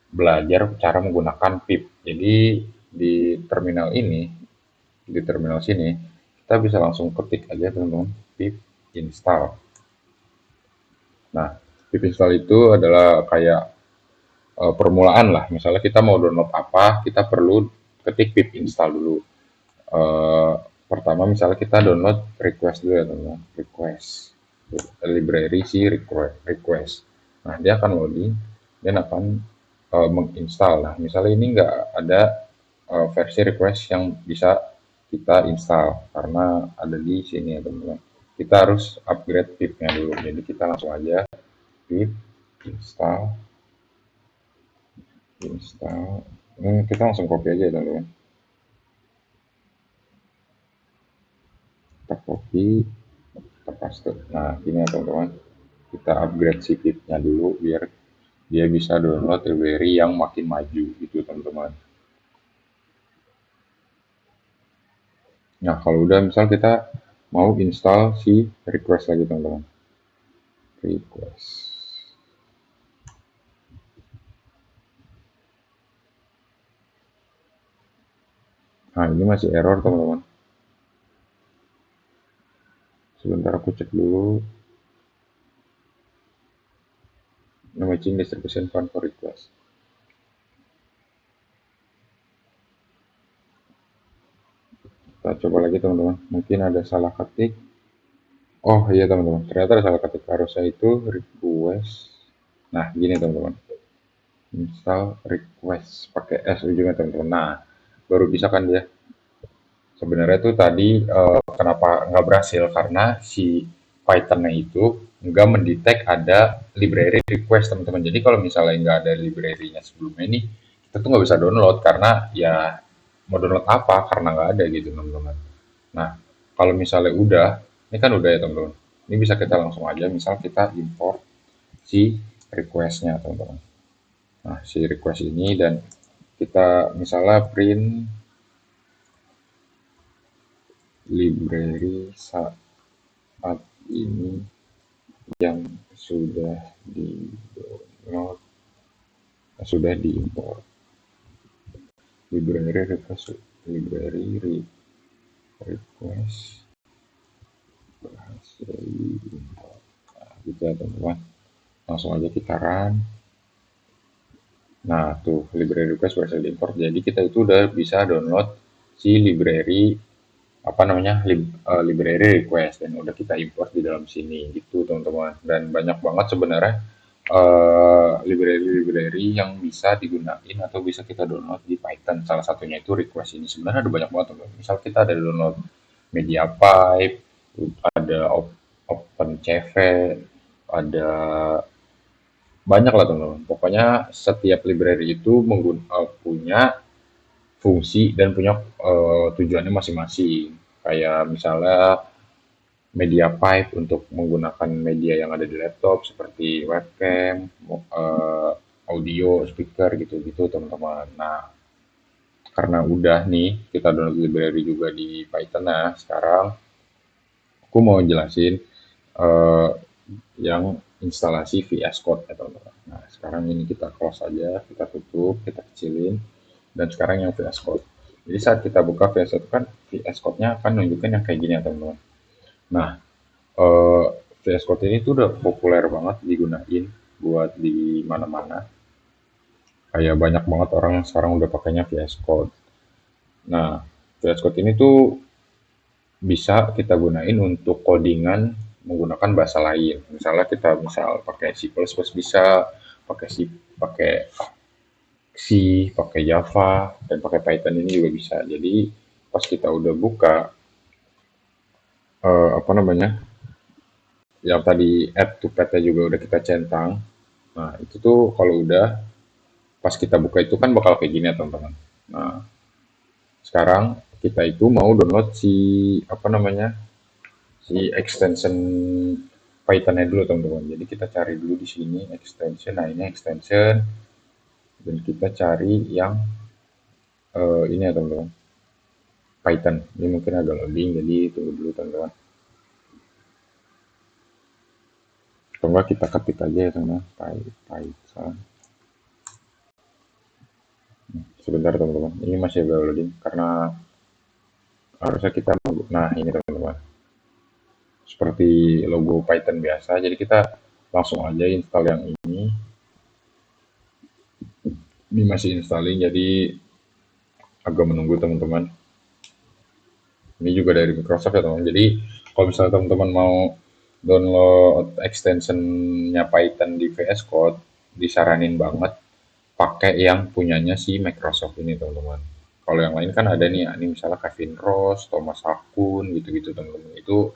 belajar cara menggunakan pip. Jadi di terminal ini, di terminal sini, kita bisa langsung ketik aja teman-teman pip install. Nah, pip install itu adalah kayak permulaan lah. Misalnya kita mau download apa, kita perlu ketik pip install dulu. Eh, Pertama misalnya kita download request dulu ya teman-teman, request library si request. Nah, dia akan loading dan akan menginstal. Nah, misalnya ini nggak ada versi request yang bisa kita install karena ada di sini ya teman-teman. Kita harus upgrade pip-nya dulu. Jadi kita langsung aja pip install install. Kita langsung copy aja ya teman-teman. Kita copy, kita paste. Nah, ini ya teman-teman. Kita upgrade si pip-nya dulu biar dia bisa download library yang makin maju gitu teman-teman. Nah, kalau udah misal kita mau install si request lagi teman-teman. Request. Nah, ini masih error teman-teman. Sebentar aku cek dulu. No matching distribution fund for request. Kita coba lagi teman-teman. Mungkin ada salah ketik. Oh iya teman-teman, ternyata ada salah ketik. Harusnya itu request. Nah, gini teman-teman. Install request pakai S ujungnya teman-teman. Nah, baru bisa kan dia. Sebenarnya tuh tadi kenapa nggak berhasil karena si Python-nya itu nggak mendetek ada library request teman-teman. Jadi kalau misalnya nggak ada library-nya sebelumnya ini, kita tuh nggak bisa download karena ya mau download apa karena nggak ada gitu teman-teman. Nah, kalau misalnya udah, ini kan udah ya teman-teman. Ini bisa kita langsung aja, misal kita import si request-nya teman-teman. Nah, si request ini dan kita misalnya print library saat ini yang sudah di-download, sudah diimport. Library request, library request berhasil diimport. Nah, gitu ya teman-teman. Langsung aja kita run. Nah, tuh library request berhasil diimport. Jadi kita itu udah bisa download si library apa namanya library request dan udah kita import di dalam sini gitu teman-teman. Dan banyak banget sebenarnya library-library yang bisa digunain atau bisa kita download di Python. Salah satunya itu request ini. Sebenarnya ada banyak banget teman-teman. Misal kita ada download MediaPipe, ada OpenCV, ada banyak lah teman-teman. Pokoknya setiap library itu punya fungsi dan punya tujuannya masing-masing. Kayak misalnya media pipe untuk menggunakan media yang ada di laptop seperti webcam, audio, speaker gitu-gitu teman-teman. Nah, karena udah nih kita download library juga di Python. Nah, sekarang aku mau jelasin eh, yang instalasi VS Code ya teman-teman. Nah, sekarang ini kita close aja, kita tutup, kita kecilin. Dan sekarang yang VS Code. Jadi saat kita buka VS Code kan VS Code-nya akan nunjukin yang kayak gini ya teman-teman. Nah, eh, VS Code ini tuh udah populer banget digunain buat di mana-mana. Kayak banyak banget orang yang sekarang udah pakainya VS Code. Nah, VS Code ini tuh bisa kita gunain untuk codingan menggunakan bahasa lain. Misalnya kita pakai C++ bisa, pakai C, pakai Java, dan pakai Python ini juga bisa. Jadi pas kita udah buka, apa namanya, yang tadi add to pad-nya juga udah kita centang. Nah, itu tuh kalau udah pas kita buka itu kan bakal kayak gini ya teman-teman. Nah, sekarang kita itu mau download si apa namanya, si extension Python-nya dulu teman-teman. Jadi kita cari dulu di sini extension. Nah, ini extension dan kita cari yang ini ya teman-teman. Python. Ini mungkin agak loading, jadi tunggu dulu teman-teman. Atau enggak kita ketik aja ya teman-teman. Python. Sebentar teman-teman. Ini masih agak loading karena harusnya kita nah ini teman-teman. Seperti logo Python biasa. Jadi kita langsung aja install yang ini. Ini masih installing jadi agak menunggu teman-teman. Ini juga dari Microsoft ya teman-teman. Jadi kalau misalnya teman-teman mau download extensionnya Python di VS Code, disaranin banget pakai yang punyanya si Microsoft ini teman-teman. Kalau yang lain kan ada nih, ini misalnya Kevin Ross, Thomas Hakun gitu-gitu teman-teman. Itu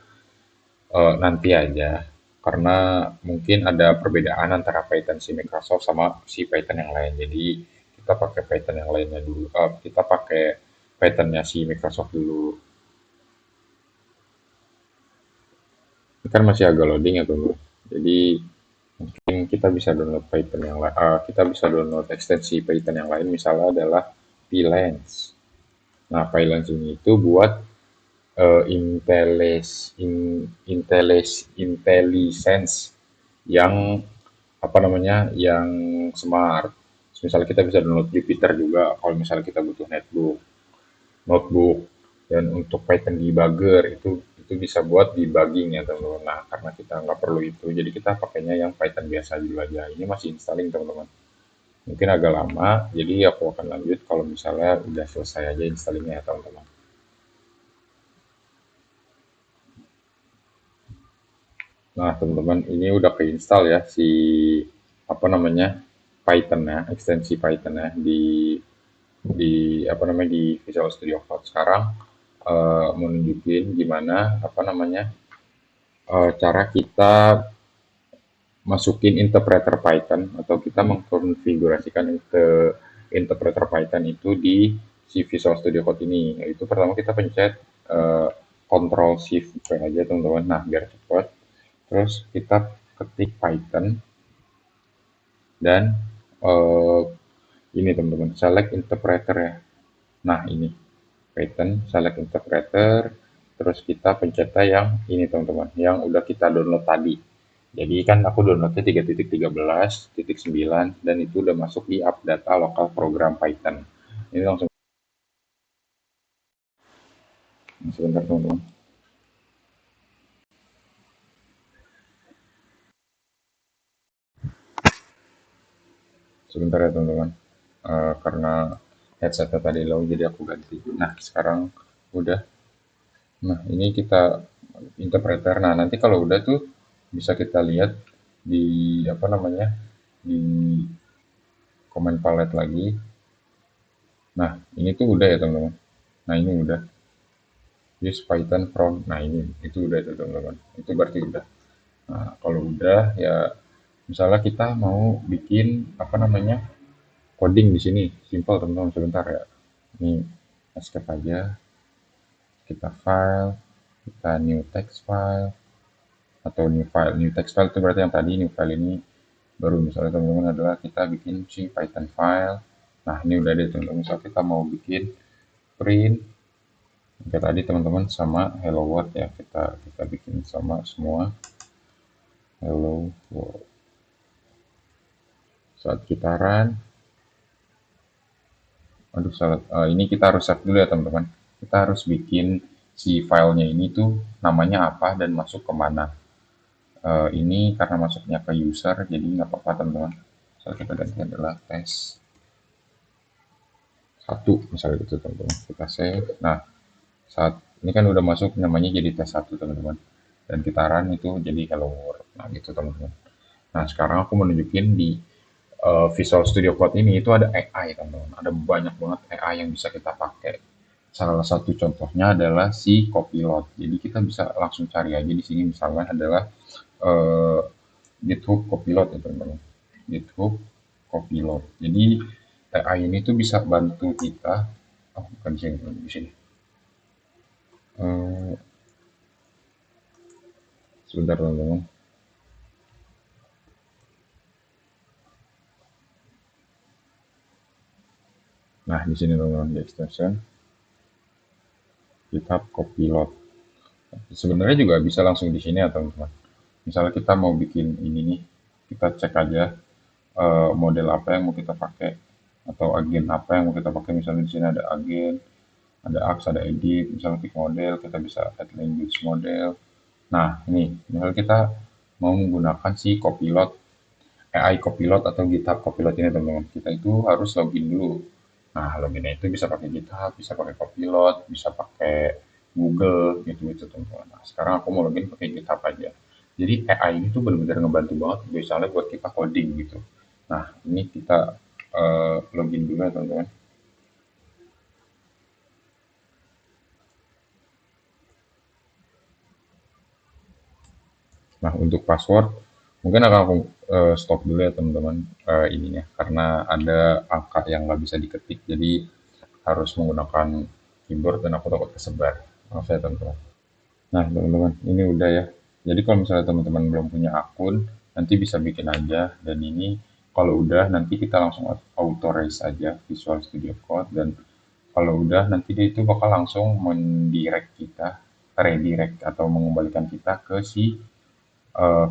nanti aja karena mungkin ada perbedaan antara Python si Microsoft sama si Python yang lain. Jadi kita pakai Python yang lainnya dulu. Kita pakai Pythonnya si Microsoft dulu. Ini kan masih agak loading ya teman. Jadi mungkin kita bisa download Python yang lain. Kita bisa download ekstensi Python yang lain. Misalnya adalah Pylance. Nah, Pylance ini itu buat intelligence yang apa namanya yang smart. Misalnya kita bisa download Jupyter juga kalau misalnya kita butuh notebook dan untuk Python debugger itu bisa buat debugging ya teman-teman. Nah karena kita nggak perlu itu jadi kita pakainya yang Python biasa dulu aja. Ini masih installing teman-teman. Mungkin agak lama jadi aku akan lanjut kalau misalnya udah selesai aja installingnya ya teman-teman. Nah teman-teman ini udah keinstall ya si apa namanya Python-nya, ekstensi Python-nya di apa namanya di Visual Studio Code. Sekarang mau nunjukin gimana apa namanya cara kita masukin interpreter Python atau kita mengkonfigurasikan interpreter Python itu di si Visual Studio Code ini. Yaitu pertama kita pencet Ctrl Shift V aja teman-teman. Nah biar cepat. Terus kita ketik Python dan eh, ini teman-teman select interpreter ya. Nah ini Python select interpreter. Terus kita pencet yang ini teman-teman yang udah kita download tadi. Jadi kan aku downloadnya 3.13.9 dan itu udah masuk di app data lokal program Python. Ini langsung sebentar teman-teman. Sebentar ya teman-teman. Karena headsetnya tadi low jadi aku ganti. Nah sekarang udah. Nah ini kita interpreter. Nah nanti kalau udah tuh bisa kita lihat di apa namanya di comment palette lagi. Nah ini tuh udah ya teman-teman. Nah ini udah use Python from. Nah ini itu udah itu teman-teman. Itu berarti udah. Nah, kalau udah ya misalnya kita mau bikin apa namanya coding di sini, simple teman-teman sebentar ya. Ini escape aja, kita file, kita new text file atau new file. New text file itu berarti yang tadi new file ini baru misalnya teman-teman adalah kita bikin si Python file. Nah ini udah deh teman-teman. Misalnya kita mau bikin print kayak tadi teman-teman sama hello world ya kita bikin sama semua hello world. Saat kita run, aduh salah, ini kita harus save dulu ya teman-teman. Kita harus bikin si filenya ini tuh namanya apa dan masuk ke mana. Ini karena masuknya ke user, jadi nggak apa-apa teman-teman. Misalnya kita ganti adalah tes satu misalnya gitu teman-teman. Kita save. Nah saat ini kan udah masuk namanya jadi tes satu teman-teman. Dan kita run itu jadi hello world. Nah gitu teman-teman. Nah sekarang aku mau nunjukin di Visual Studio Code ini itu ada AI teman-teman. Ada banyak banget AI yang bisa kita pakai. Salah satu contohnya adalah si Copilot. Jadi kita bisa langsung cari aja di sini misalnya adalah eh, GitHub Copilot ya teman-teman. GitHub Copilot. Jadi AI ini tuh bisa bantu kita. Oh, bukan di sini, di sini. Eh, Sebentar teman-teman. Nah, di sini teman-teman di extension GitHub Copilot. Sebenarnya juga bisa langsung di sini ya teman-teman. Misalnya kita mau bikin ini nih, kita cek aja model apa yang mau kita pakai atau agen apa yang mau kita pakai. Misalnya di sini ada agen, ada Axe, ada edit. Misalnya klik model, kita bisa add language model. Nah, ini misalnya kita mau menggunakan si Copilot, AI Copilot atau GitHub Copilot ini teman-teman. Kita itu harus login dulu. Nah, loginnya itu bisa pakai GitHub, bisa pakai Copilot, bisa pakai Google gitu-gitu teman-teman. Nah, sekarang aku mau login pakai GitHub aja. Jadi AI ini tuh benar-benar ngebantu banget misalnya buat kita coding gitu. Nah, ini kita login dulu ya teman-teman. Nah, untuk password mungkin akan aku stop dulu ya teman-teman ininya karena ada angka yang nggak bisa diketik jadi harus menggunakan keyboard dan aku takut kesebar. Maaf ya teman-teman. Nah, teman-teman, ini udah ya. Jadi kalau misalnya teman-teman belum punya akun, nanti bisa bikin aja. Dan ini kalau udah nanti kita langsung authorize aja Visual Studio Code dan kalau udah nanti dia itu bakal langsung mendirect kita, redirect atau mengembalikan kita ke si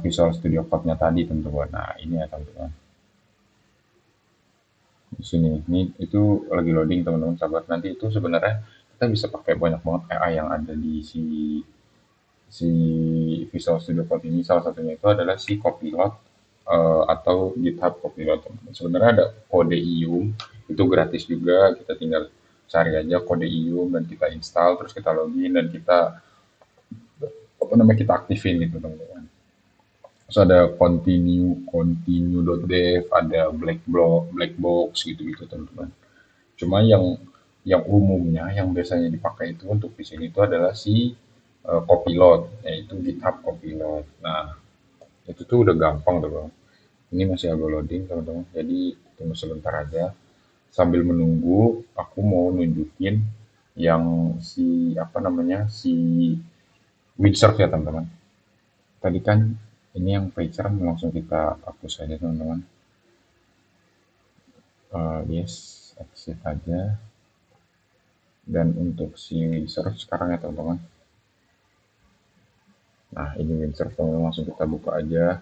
Visual Studio Code-nya tadi teman-teman. Nah, ini ya teman-teman. Di sini, ini itu lagi loading teman-teman sahabat. Nanti itu sebenarnya kita bisa pakai banyak banget AI yang ada di si Visual Studio Code ini salah satunya itu adalah si Copilot atau GitHub Copilot. Sebenarnya ada kode IUM itu gratis juga kita tinggal cari aja kode IUM dan kita install terus kita login dan kita apa namanya kita aktifin gitu teman-teman. Terus ada continue.dev, ada black box gitu-gitu teman-teman. Cuma yang umumnya yang biasanya dipakai itu untuk di sini itu adalah si Copilot, yaitu GitHub Copilot. Nah, itu tuh udah gampang tuh bang. Ini masih agak loading teman-teman, jadi tunggu sebentar aja. Sambil menunggu, aku mau nunjukin yang si apa namanya si windsurf ya teman-teman. Tadi kan ini yang pager langsung kita hapus aja teman-teman. Yes, exit aja. Dan untuk si windsurf sekarang ya teman-teman. Nah ini windsurf teman-teman langsung kita buka aja.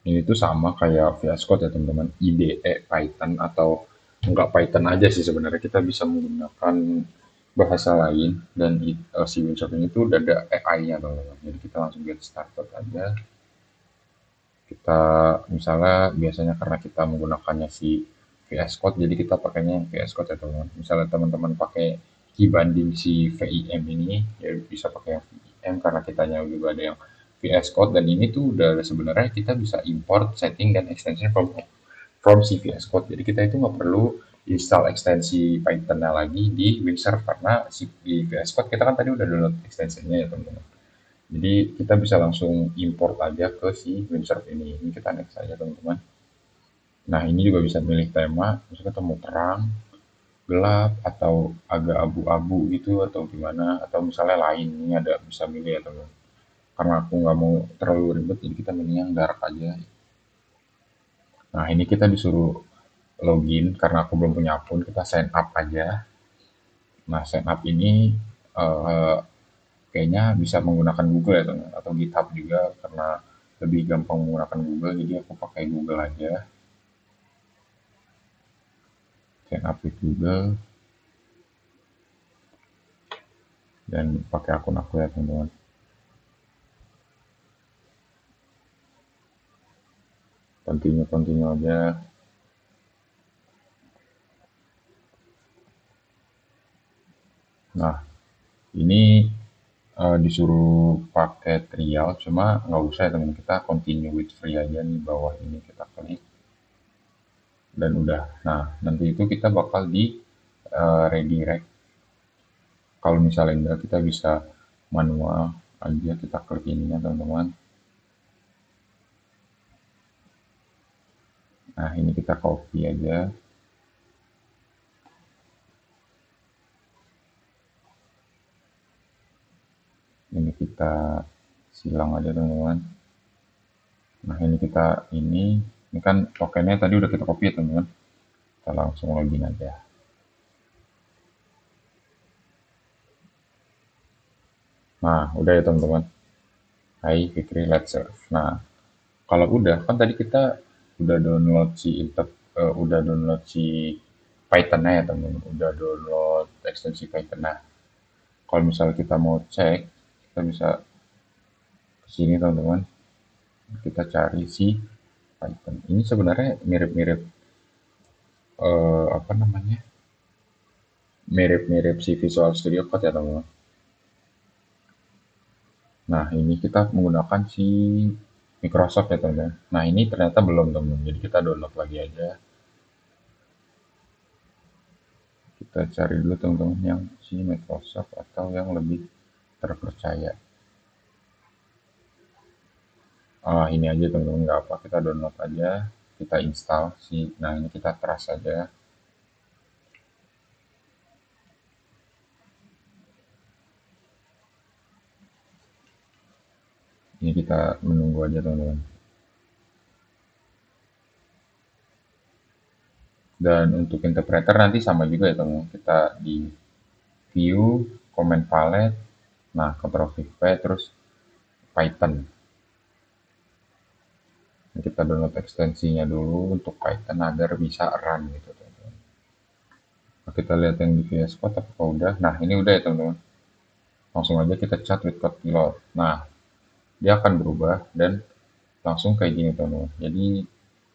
Ini tuh sama kayak VS Code ya teman-teman, IDE Python atau enggak Python aja sih sebenarnya kita bisa menggunakan bahasa lain dan si Windsurf ini tuh udah ada AI-nya teman-teman. Jadi kita langsung get started aja. Kita misalnya biasanya karena kita menggunakannya si VS Code jadi kita pakainya yang VS Code ya teman-teman. Misalnya teman-teman pakai key banding si VIM ini ya bisa pakai yang VIM karena kitanya juga ada yang VS Code dan ini tuh udah sebenarnya kita bisa import setting dan extension from si VS Code. Jadi kita itu nggak perlu install ekstensi Python-nya lagi di Windsurf karena si di VS Code kita kan tadi udah download ekstensinya ya teman-teman. Jadi kita bisa langsung import aja ke si Windsurf ini. Ini kita next aja teman-teman. Nah ini juga bisa milih tema, misalnya kita mau terang, gelap, atau agak abu-abu gitu, atau gimana, atau misalnya lain, ini ada bisa milih ya teman. Karena aku nggak mau terlalu ribet, jadi kita milih yang dark aja. Nah ini kita disuruh login, karena aku belum punya akun, kita sign up aja. Nah sign up ini eh, kayaknya bisa menggunakan Google ya teman, atau GitHub juga, karena lebih gampang menggunakan Google, jadi aku pakai Google aja. Sign up with Google, dan pakai akun aku ya teman-teman. Continue aja. Nah ini disuruh pakai trial cuma nggak usah ya teman kita continue with free aja nih bawah ini kita klik dan udah. Nah, nanti itu kita bakal di redirect. Kalau misalnya enggak, kita bisa manual aja, kita klik ininya teman-teman. Nah, ini kita copy aja. Ini kita silang aja teman-teman. Nah, ini kan tokennya tadi udah kita copy ya teman-teman. Kita langsung login aja. Nah, udah ya teman-teman. Hai Fikri, let's serve. Nah, kalau udah, kan tadi kita udah download udah download si Python-nya ya teman-teman. Udah download ekstensi Python. Nah, kalau misalnya kita mau cek, kita bisa ke sini teman-teman. Kita cari si Python. Ini sebenarnya mirip-mirip apa namanya? Mirip-mirip si Visual Studio Code ya teman-teman. Nah, ini kita menggunakan si Microsoft ya teman-teman. Nah, ini ternyata belum teman-teman. Jadi kita download lagi aja. Kita cari dulu teman-teman yang si Microsoft atau yang lebih terpercaya. Ini aja teman-teman, nggak apa, kita download aja, kita install si. Nah, ini kita trust aja. Ini kita menunggu aja teman-teman. Dan untuk interpreter nanti sama juga ya teman-teman. Kita di view, command palette, nah Ctrl V terus Python. Kita download ekstensinya dulu untuk Python agar bisa run gitu teman-teman. Nah, kita lihat yang di VS Code apakah udah. Nah, ini udah ya teman-teman. Langsung aja kita chat with Copilot. Nah, dia akan berubah dan langsung kayak gini teman-teman. Jadi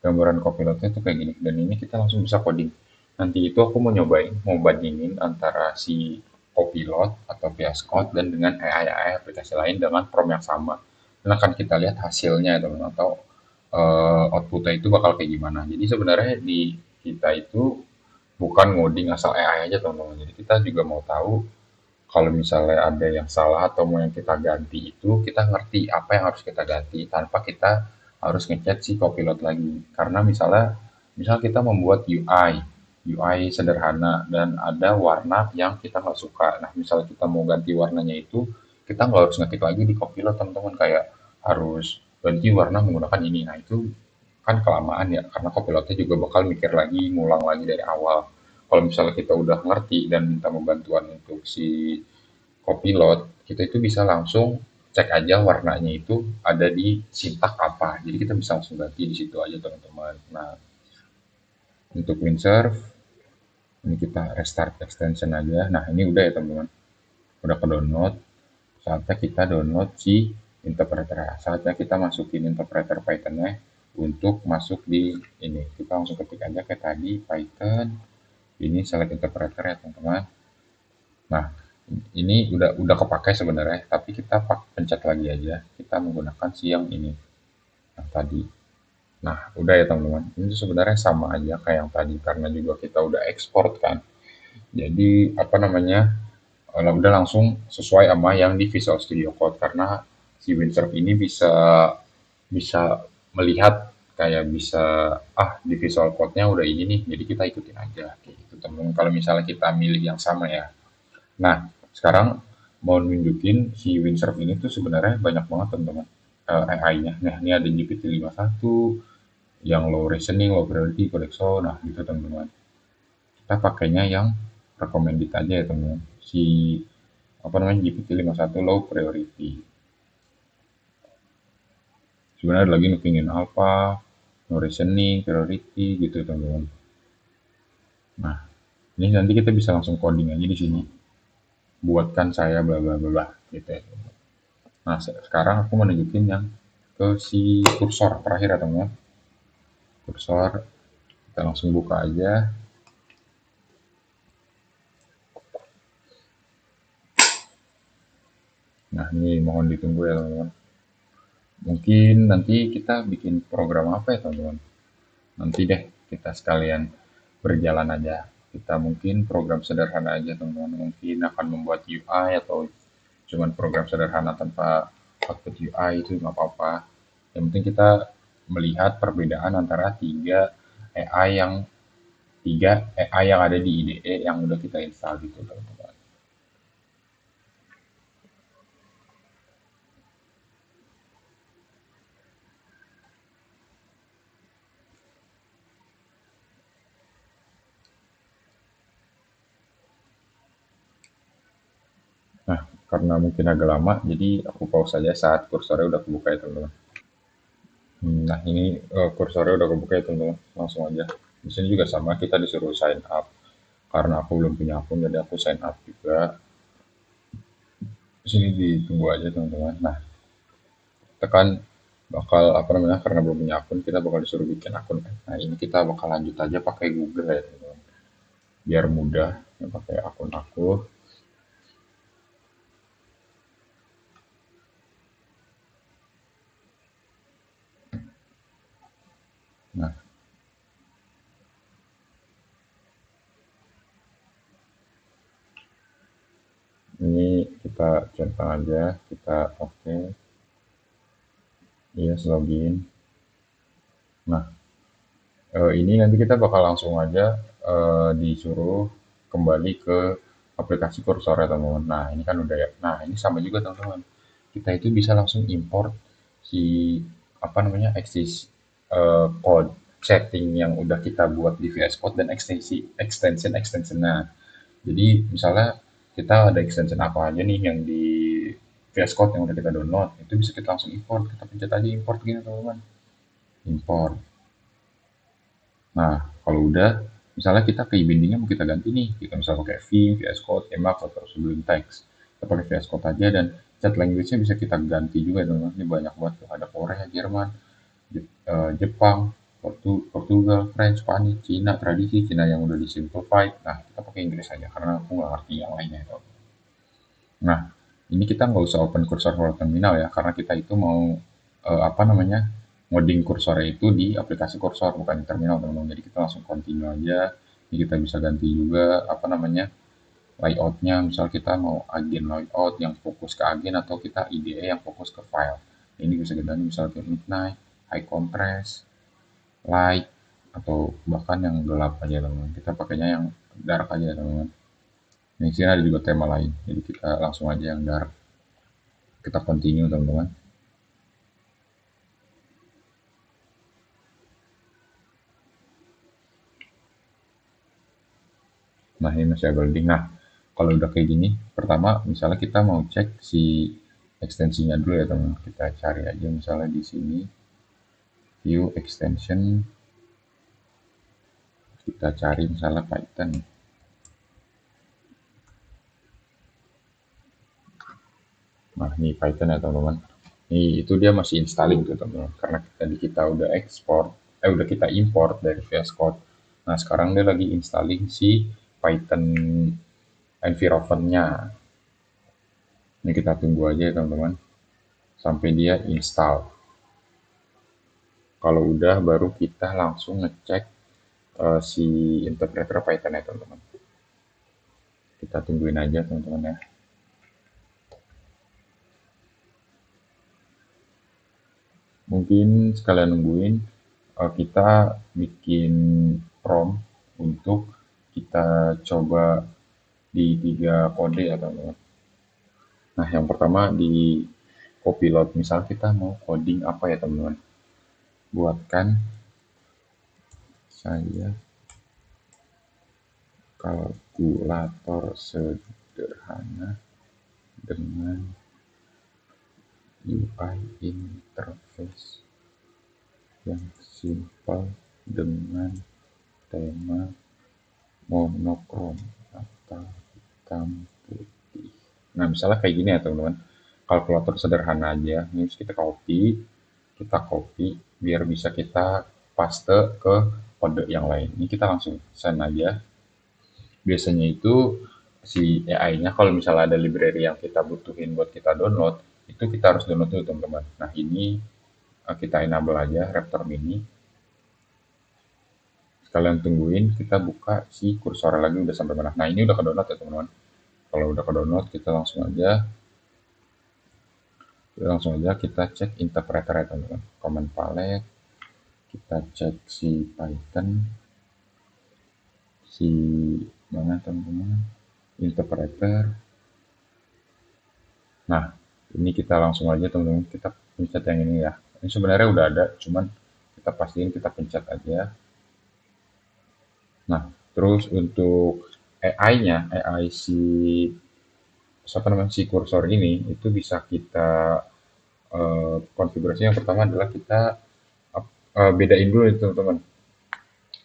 gambaran Copilotnya tuh kayak gini, dan ini kita langsung bisa coding. Nanti itu aku mau nyobain, mau bandingin antara si Copilot atau VS Code dan dengan AI aplikasi lain dengan prompt yang sama. Dan akan kita lihat hasilnya teman-teman, atau outputnya itu bakal kayak gimana. Jadi sebenarnya di kita itu bukan ngoding asal AI aja teman-teman. Jadi kita juga mau tahu kalau misalnya ada yang salah atau mau yang kita ganti itu, kita ngerti apa yang harus kita ganti tanpa kita harus ngechat si Copilot lagi. Karena misal kita membuat UI sederhana dan ada warna yang kita nggak suka. Nah, misalnya kita mau ganti warnanya itu, kita nggak harus ngetik lagi di Copilot teman-teman, kayak harus ganti warna menggunakan ini. Nah, itu kan kelamaan ya, karena Copilotnya juga bakal mikir lagi, ngulang lagi dari awal. Kalau misalnya kita udah ngerti dan minta bantuan untuk si Copilot, kita itu bisa langsung cek aja warnanya itu ada di sintak apa. Jadi kita bisa langsung ganti di situ aja teman-teman. Nah, untuk Windsurf, ini kita restart extension aja. Nah, ini udah ya teman-teman. Udah ke download. Saatnya kita download si interpreter. Saatnya kita masukin interpreter Python-nya untuk masuk di ini. Kita langsung ketik aja kayak tadi Python. Ini select interpreter ya teman-teman. Nah, ini udah kepakai sebenarnya, tapi kita pencet lagi aja. Kita menggunakan si yang ini, yang tadi. Nah, udah ya teman-teman. Ini sebenarnya sama aja kayak yang tadi karena juga kita udah ekspor kan. Jadi apa namanya? Udah langsung sesuai sama yang di Visual Studio Code, karena si Windsurf ini bisa bisa melihat, kayak bisa di Visual Code-nya udah ini nih, jadi kita ikutin aja kayak gitu teman-teman. Kalau misalnya kita milih yang sama ya. Nah, sekarang mau nunjukin si Windsurf ini tuh sebenarnya banyak banget teman-teman AI-nya. Nah, ini ada GPT-51, yang low reasoning, low priority, Codexo, nah gitu teman-teman. Kita pakainya yang recommended aja ya teman-teman. Si apa namanya GPT-51 low priority. Sebenarnya ada lagi nutingin alpha, no reasoning, priority gitu teman-teman. Nah, ini nanti kita bisa langsung coding aja di sini. Buatkan saya bla bla bla gitu ya. Nah, sekarang aku mau nunjukin yang ke si kursor terakhir ya teman-teman. Kursor, kita langsung buka aja. Nah, ini mohon ditunggu ya teman-teman. Mungkin nanti kita bikin program apa ya teman-teman. Nanti deh kita sekalian berjalan aja. Kita mungkin program sederhana aja teman-teman, mungkin akan membuat UI atau cuman program sederhana tanpa output UI itu nggak apa-apa. Yang penting kita melihat perbedaan antara tiga AI yang ada di IDE yang udah kita install gitu teman-teman. Nah, karena mungkin agak lama, jadi aku pause saja saat kursornya udah kebuka ya teman-teman. Nah, ini kursornya udah kebuka ya teman-teman, langsung aja. Di sini juga sama, kita disuruh sign up. Karena aku belum punya akun, jadi aku sign up juga. Di sini ditunggu aja teman-teman. Nah, tekan bakal apa namanya, karena belum punya akun, kita bakal disuruh bikin akun. Nah, ini kita bakal lanjut aja pakai Google ya teman-teman. Biar mudah, ya, pakai akun aku. Nah, ini kita centang aja, kita oke, yes login. Nah, ini nanti kita bakal langsung aja disuruh kembali ke aplikasi kursor ya teman-teman. Nah, ini kan udah ya. Nah, ini sama juga teman-teman. Kita itu bisa langsung import si apa namanya code setting yang udah kita buat di VS Code dan extensionnya. Jadi misalnya kita ada extension apa aja nih yang di VS Code yang udah kita download, itu bisa kita langsung import. Kita pencet aja import gini teman-teman. Import. Nah, kalau udah, misalnya kita key bindingnya mau kita ganti nih, kita bisa pakai Vim, VS Code, Emacs, atau Sublime Text. Kita pakai VS Code aja dan chat language-nya bisa kita ganti juga teman-teman. Ini banyak banget tuh. Ada Korea, Jerman, Jepang, Portugal, French, Spanish, Cina, tradisi, Cina yang udah disimplified. Nah, kita pakai Inggris aja karena aku nggak ngerti yang lainnya itu. Nah, ini kita nggak usah open cursor for terminal ya, karena kita itu mau apa namanya ngoding kursornya itu di aplikasi kursor bukan di terminal teman-teman. Jadi kita langsung continue aja. Ini kita bisa ganti juga apa namanya layoutnya. Misal kita mau agen layout yang fokus ke agen atau kita IDE yang fokus ke file. Ini bisa kita ganti misal kayak midnight, high contrast, light, atau bahkan yang gelap aja teman-teman. Kita pakainya yang dark aja teman-teman. Di sini ada juga tema lain. Jadi kita langsung aja yang dark. Kita continue teman-teman. Nah ini masih agak loading. Nah kalau udah kayak gini, pertama misalnya kita mau cek si ekstensinya dulu ya teman. Kita cari aja misalnya di sini view extension. Kita cari misalnya Python. Nah ini Python ya teman-teman. Ini itu dia masih installing tuh teman-teman. Karena tadi kita udah ekspor, udah kita import dari VS Code. Nah sekarang dia lagi installing si Python environment-nya. Ini kita tunggu aja ya teman-teman sampai dia install. Kalau udah baru kita langsung ngecek si interpreter Python ya teman-teman. Kita tungguin aja teman-teman ya. Mungkin sekalian nungguin kita bikin prompt untuk kita coba di 3 kode ya teman-teman. Nah yang pertama di Copilot, misal kita mau coding apa ya teman-teman. Buatkan saya kalkulator sederhana dengan UI interface yang simpel dengan tema monokrom atau hitam putih. Nah, misalnya kayak gini ya teman-teman. Kalkulator sederhana aja. Ini kita copy biar bisa kita paste ke kode yang lain. Ini kita langsung send aja. Biasanya itu si AI-nya kalau misalnya ada library yang kita butuhin buat kita download, itu kita harus download dulu teman-teman. Nah, ini kita enable aja Raptor Mini. Kalian tungguin, kita buka si kursor lagi udah sampai mana. Nah, ini udah ke download ya teman-teman. Kalau udah ke download, kita langsung aja kita cek interpreter ya teman-teman. Command palette, kita cek si Python, si mana teman-teman, interpreter. Nah, ini kita langsung aja teman-teman, kita pencet yang ini ya. Ini sebenarnya udah ada, cuman kita pastiin kita pencet aja. Nah, terus untuk AI-nya, AI si siapa namanya si kursor ini itu bisa kita konfigurasi. Yang pertama adalah kita bedain dulu itu teman-teman.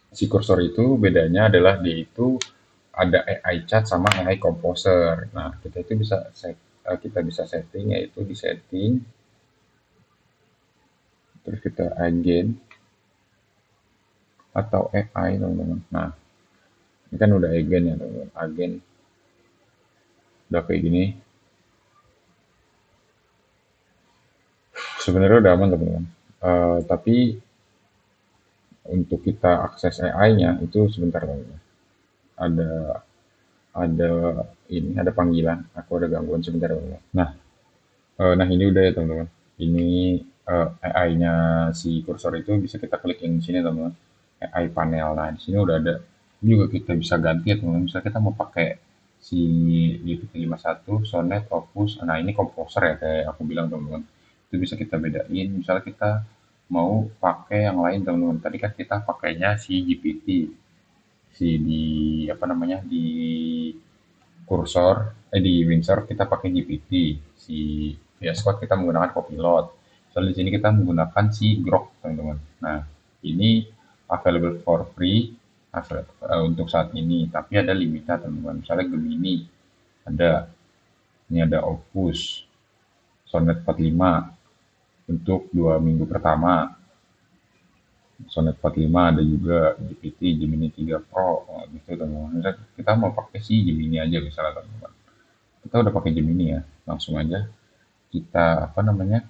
Si kursor itu bedanya adalah dia itu ada AI chat sama AI composer. Nah, kita itu bisa setting, yaitu di setting, terus kita agent atau AI teman-teman. Nah, ini kan udah agent ya teman-teman. Agent udah kayak gini. Sebenarnya udah aman teman-teman. Tapi untuk kita akses AI-nya itu sebentar teman-teman. Ada ada ada panggilan. Aku ada gangguan sebentar teman-teman. Nah ini udah ya teman-teman. Ini AI-nya si kursor itu bisa kita klik yang di sini teman-teman. AI panel. Nah di sini udah ada. Ini juga kita bisa ganti ya teman-teman. Misalnya kita mau pakai si GPT-51, Sonnet, Opus. Nah ini komposer ya kayak aku bilang teman-teman. Itu bisa kita bedain. Misalnya kita mau pakai yang lain teman-teman. Tadi kan kita pakainya si GPT, si di apa namanya di kursor, di Windsor kita pakai GPT, si VS Code kita menggunakan Copilot. Soalnya di sini kita menggunakan si Grok teman-teman. Nah ini available for free untuk saat ini, tapi ada limitnya teman-teman. Misalnya Gemini ada, ini ada Opus, Sonnet 45 untuk 2 minggu pertama. Sonnet 45 ada juga GPT Gemini 3 Pro gitu teman-teman. Misalnya kita mau pakai si Gemini aja misalnya teman-teman. Kita udah pakai Gemini ya, langsung aja kita apa namanya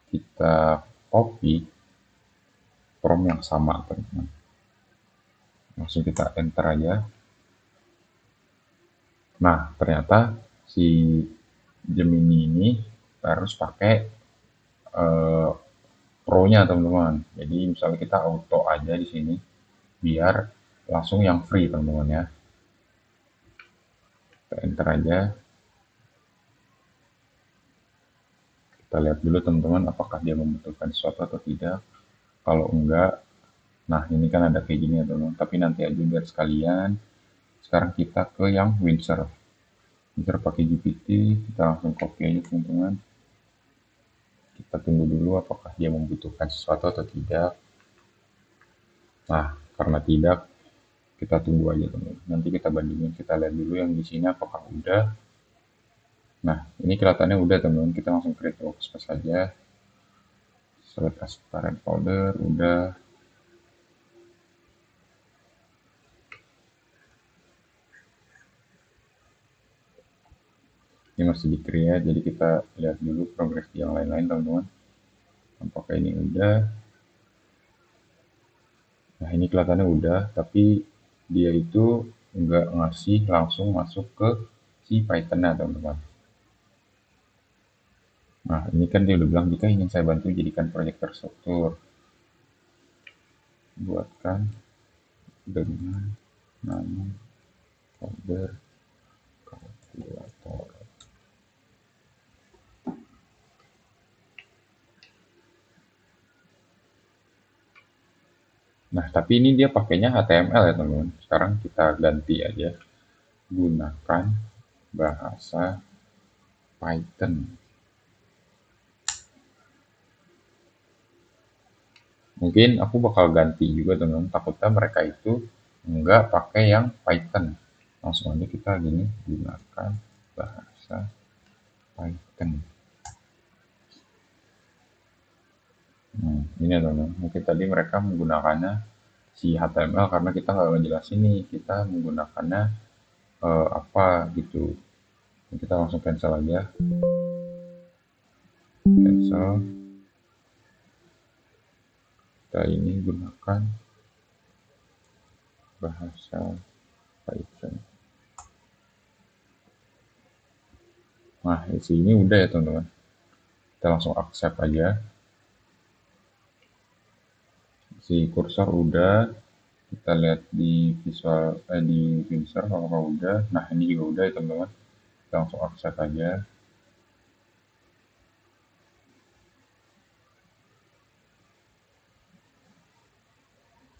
kita copy prompt yang sama teman-teman, langsung kita enter aja. Nah ternyata si Gemini ini harus pakai eh, pro-nya teman-teman. Jadi misalnya kita auto aja di sini biar langsung yang free teman-teman ya. Kita enter aja. Kita lihat dulu teman-teman apakah dia membutuhkan sesuatu atau tidak. Kalau enggak, nah ini kan ada kayak gini ya teman-teman. Tapi nanti aja biar sekalian. Sekarang kita ke yang Windsor. Windsor pakai GPT, kita langsung copy aja teman-teman. Kita tunggu dulu apakah dia membutuhkan sesuatu atau tidak. Nah, karena tidak, kita tunggu aja teman-teman. Nanti kita bandingin, kita lihat dulu yang di sini apakah udah. Nah, ini kelihatannya udah teman-teman. Kita langsung create workspace saja. Select as parent folder, udah. Ini masih di create, jadi kita lihat dulu progres yang lain-lain teman-teman. Apakah ini udah. Nah ini kelihatannya udah, tapi dia itu nggak ngasih langsung masuk ke si Python-nya teman-teman. Nah ini kan dia udah bilang jika ingin saya bantu jadikan proyek terstruktur, buatkan dengan nama folder kalkulator. Nah tapi ini dia pakainya HTML ya teman-teman. Sekarang kita ganti aja, gunakan bahasa Python. Mungkin aku bakal ganti juga teman-teman, takutnya mereka itu nggak pakai yang Python. Langsung aja kita gini, gunakan bahasa Python. Ini teman-teman, mungkin tadi mereka menggunakannya si HTML karena kita nggak ngejelasin nih, kita menggunakannya apa gitu. Kita langsung cancel aja, cancel. Kita ini gunakan bahasa Python. Nah, di sini udah ya teman-teman. Kita langsung accept aja. Si kursor udah, kita lihat di visual di Windsor kalau udah. Nah, ini juga udah ya teman-teman. Kita langsung accept aja.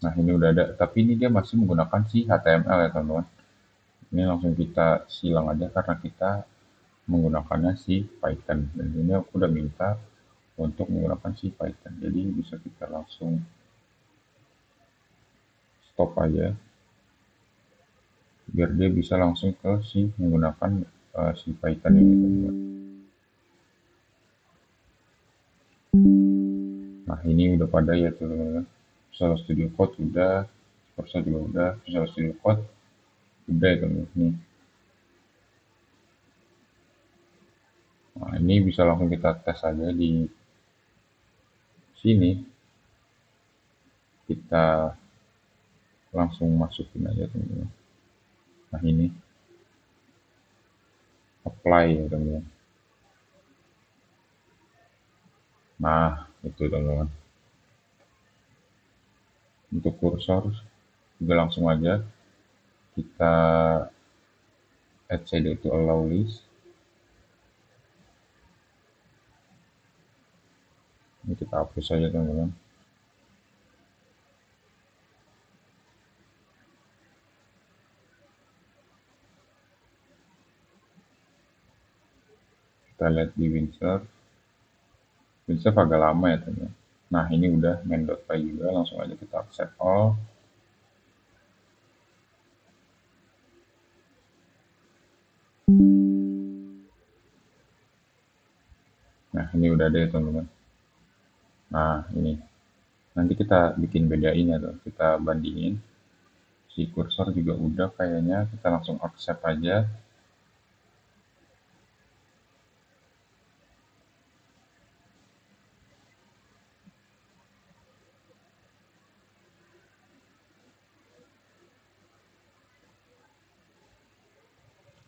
Nah, ini udah ada, tapi ini dia masih menggunakan si HTML ya teman-teman. Ini langsung kita silang aja karena kita menggunakannya si Python. Dan ini aku udah minta untuk menggunakan si Python. Jadi bisa kita langsung stop aja biar dia bisa langsung ke si menggunakan si Python ini teman-teman. Nah, ini udah pada ya teman-teman. Visual Studio Code udah, Cursor juga udah, Visual Studio Code udah ya teman-teman. Nih. Nah, ini bisa langsung kita tes aja di sini. Kita langsung masukin aja teman-teman. Nah, ini apply ya teman-teman. Nah, itu teman-teman. Untuk kursor juga langsung aja kita add cd to allow list. Ini kita hapus saja teman-teman. Kita lihat di Windsor. Windsor agak lama ya teman-teman. Nah, ini udah main.py juga, langsung aja kita accept all. Nah, ini udah ada ya teman-teman. Nah, ini. Nanti kita bikin bedain ya tuh. Kita bandingin. Si kursor juga udah kayaknya, kita langsung accept aja.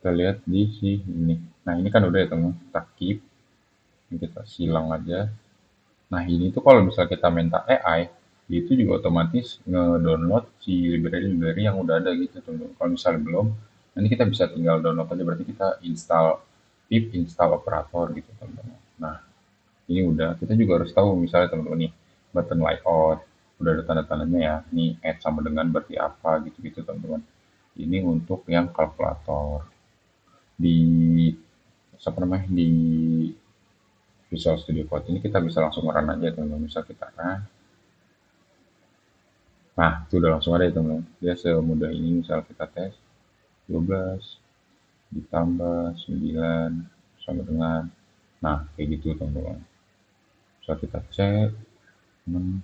Kita lihat di si ini. Nah, ini kan udah ya teman-teman. Kita keep. Ini kita silang aja. Nah, ini tuh kalau misalnya kita minta AI, itu juga otomatis nge-download si library-library yang udah ada gitu teman-teman. Kalau misalnya belum, nanti kita bisa tinggal download aja, berarti kita install pip install operator gitu teman-teman. Nah, ini udah, kita juga harus tahu misalnya teman-teman nih, button layout, udah ada tanda-tandanya ya, ini add sama dengan berarti apa gitu-gitu teman-teman. Ini untuk yang kalkulator. Di apa namanya di Visual Studio Code ini kita bisa langsung run aja teman-teman. Bisa kita run. Nah, itu udah langsung ada ya teman-teman. Dia semudah ini misal kita tes 12 ditambah 9 sama dengan, nah kayak gitu teman-teman. Bisa kita cek 6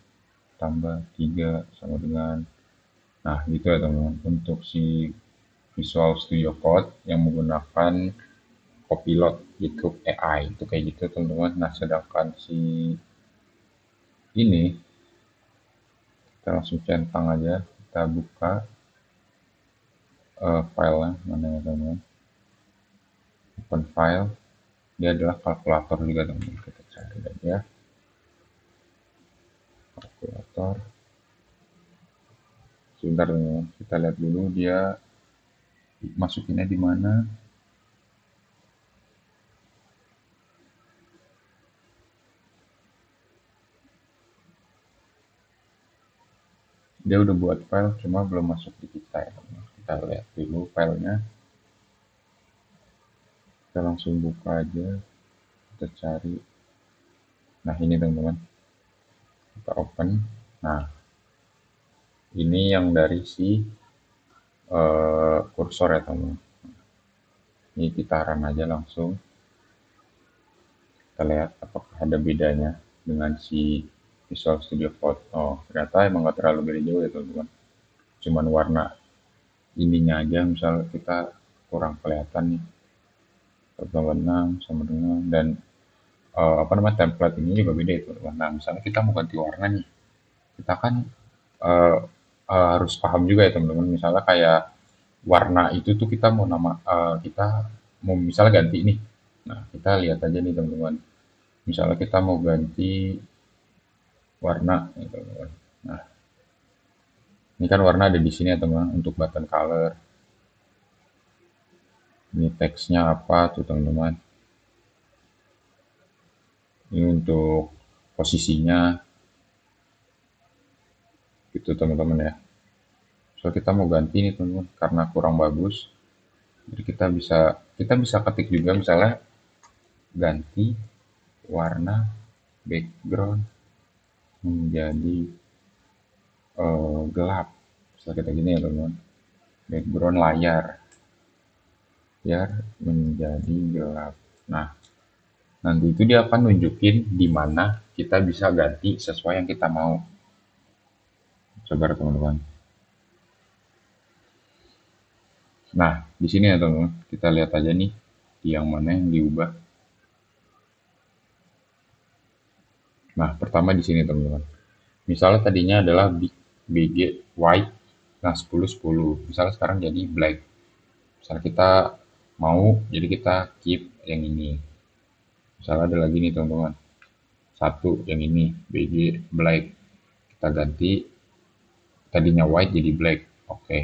tambah 3 sama dengan, nah gitu ya teman-teman. Untuk si Visual Studio Code yang menggunakan Copilot YouTube AI itu kayak gitu teman-teman. Nah, sedangkan si ini kita langsung centang aja, kita buka filenya mana ya teman-teman, open file, dia adalah kalkulator juga teman-teman. Kita cari aja kalkulator. Sebentar teman-teman, kita lihat dulu dia masukinnya di mana. Dia udah buat file cuma belum masuk di kita ya teman-teman. Kita lihat dulu filenya, kita langsung buka aja, kita cari. Nah, ini teman-teman, kita open. Nah, ini yang dari si kursor ya teman-teman. Ini kita run aja langsung. Kita lihat apakah ada bedanya dengan si Visual Studio Code. Oh, ternyata emang nggak terlalu beda jauh ya teman-teman. Cuman warna ininya aja, misal kita kurang kelihatan nih. Tanggal 6 sama dengan, dan apa namanya, template ini juga beda itu. Nah, misalnya kita mau ganti warna nih, kita kan uh, harus paham juga ya teman-teman. Misalnya kayak warna itu tuh kita mau kita mau misalnya ganti nih. Nah, kita lihat aja nih teman-teman. Misalnya kita mau ganti warna, ya, teman-teman. Nah, ini kan warna ada di sini ya teman-teman untuk button color. Ini teksnya apa tuh teman-teman. Ini untuk posisinya gitu teman-teman ya. So kita mau ganti nih teman-teman karena kurang bagus. Jadi kita bisa ketik juga misalnya ganti warna background menjadi gelap. Bisa kita gini ya teman-teman. Background layar biar menjadi gelap. Nah, nanti itu dia akan nunjukin di mana kita bisa ganti sesuai yang kita mau. Coba teman-teman. Nah, di sini ya teman-teman, kita lihat aja nih yang mana yang diubah. Nah, pertama di sini teman-teman. Misalnya tadinya adalah BG white, nah 10 10. Misalnya sekarang jadi black. Misalnya kita mau, jadi kita keep yang ini. Misalnya ada lagi nih teman-teman. Satu yang ini BG black. Kita ganti tadinya white jadi black. Oke.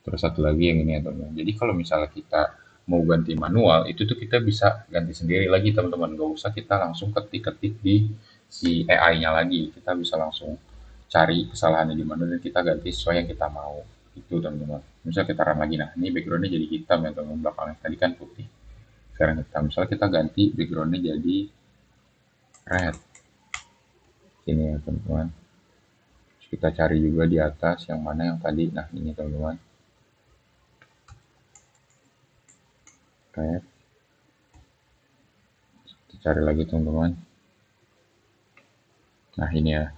Terus satu lagi yang ini ya teman-teman. Jadi kalau misalnya kita mau ganti manual, itu tuh kita bisa ganti sendiri lagi teman-teman. Gak usah kita langsung ketik-ketik di si AI-nya lagi. Kita bisa langsung cari kesalahannya di mana dan kita ganti sesuai yang kita mau. Itu teman-teman. Misalnya kita run lagi, nah ini backgroundnya jadi hitam ya teman-teman belakangnya. Tadi kan putih, sekarang hitam. Misalnya kita ganti backgroundnya jadi red. Ini ya teman-teman. Kita cari juga di atas yang mana yang tadi. Nah ini teman-teman. Red. Kita cari lagi teman-teman. Nah ini ya.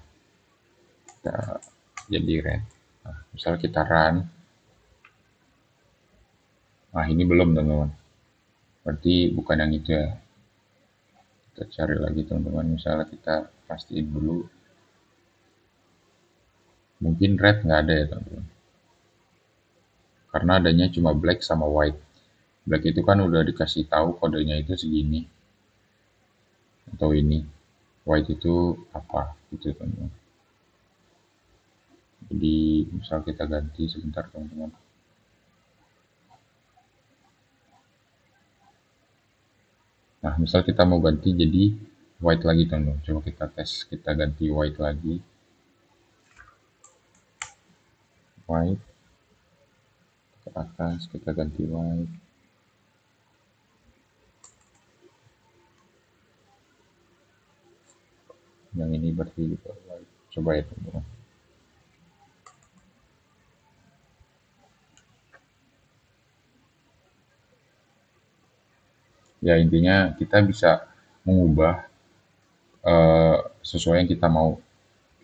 Kita jadi red. Nah, misal kita run. Nah ini belum teman-teman. Berarti bukan yang itu ya. Kita cari lagi teman-teman. Misalnya kita pastiin dulu. Mungkin red nggak ada ya teman-teman. Karena adanya cuma black sama white. Black itu kan udah dikasih tahu kodenya itu segini. Atau ini. White itu apa gitu teman-teman. Jadi misal kita ganti sebentar teman-teman. Nah misal kita mau ganti jadi white lagi teman-teman. Coba kita tes, kita ganti white lagi. White ke atas, kita ganti white. Yang ini berarti juga white. Coba ya teman-teman. Ya intinya kita bisa mengubah sesuai yang kita mau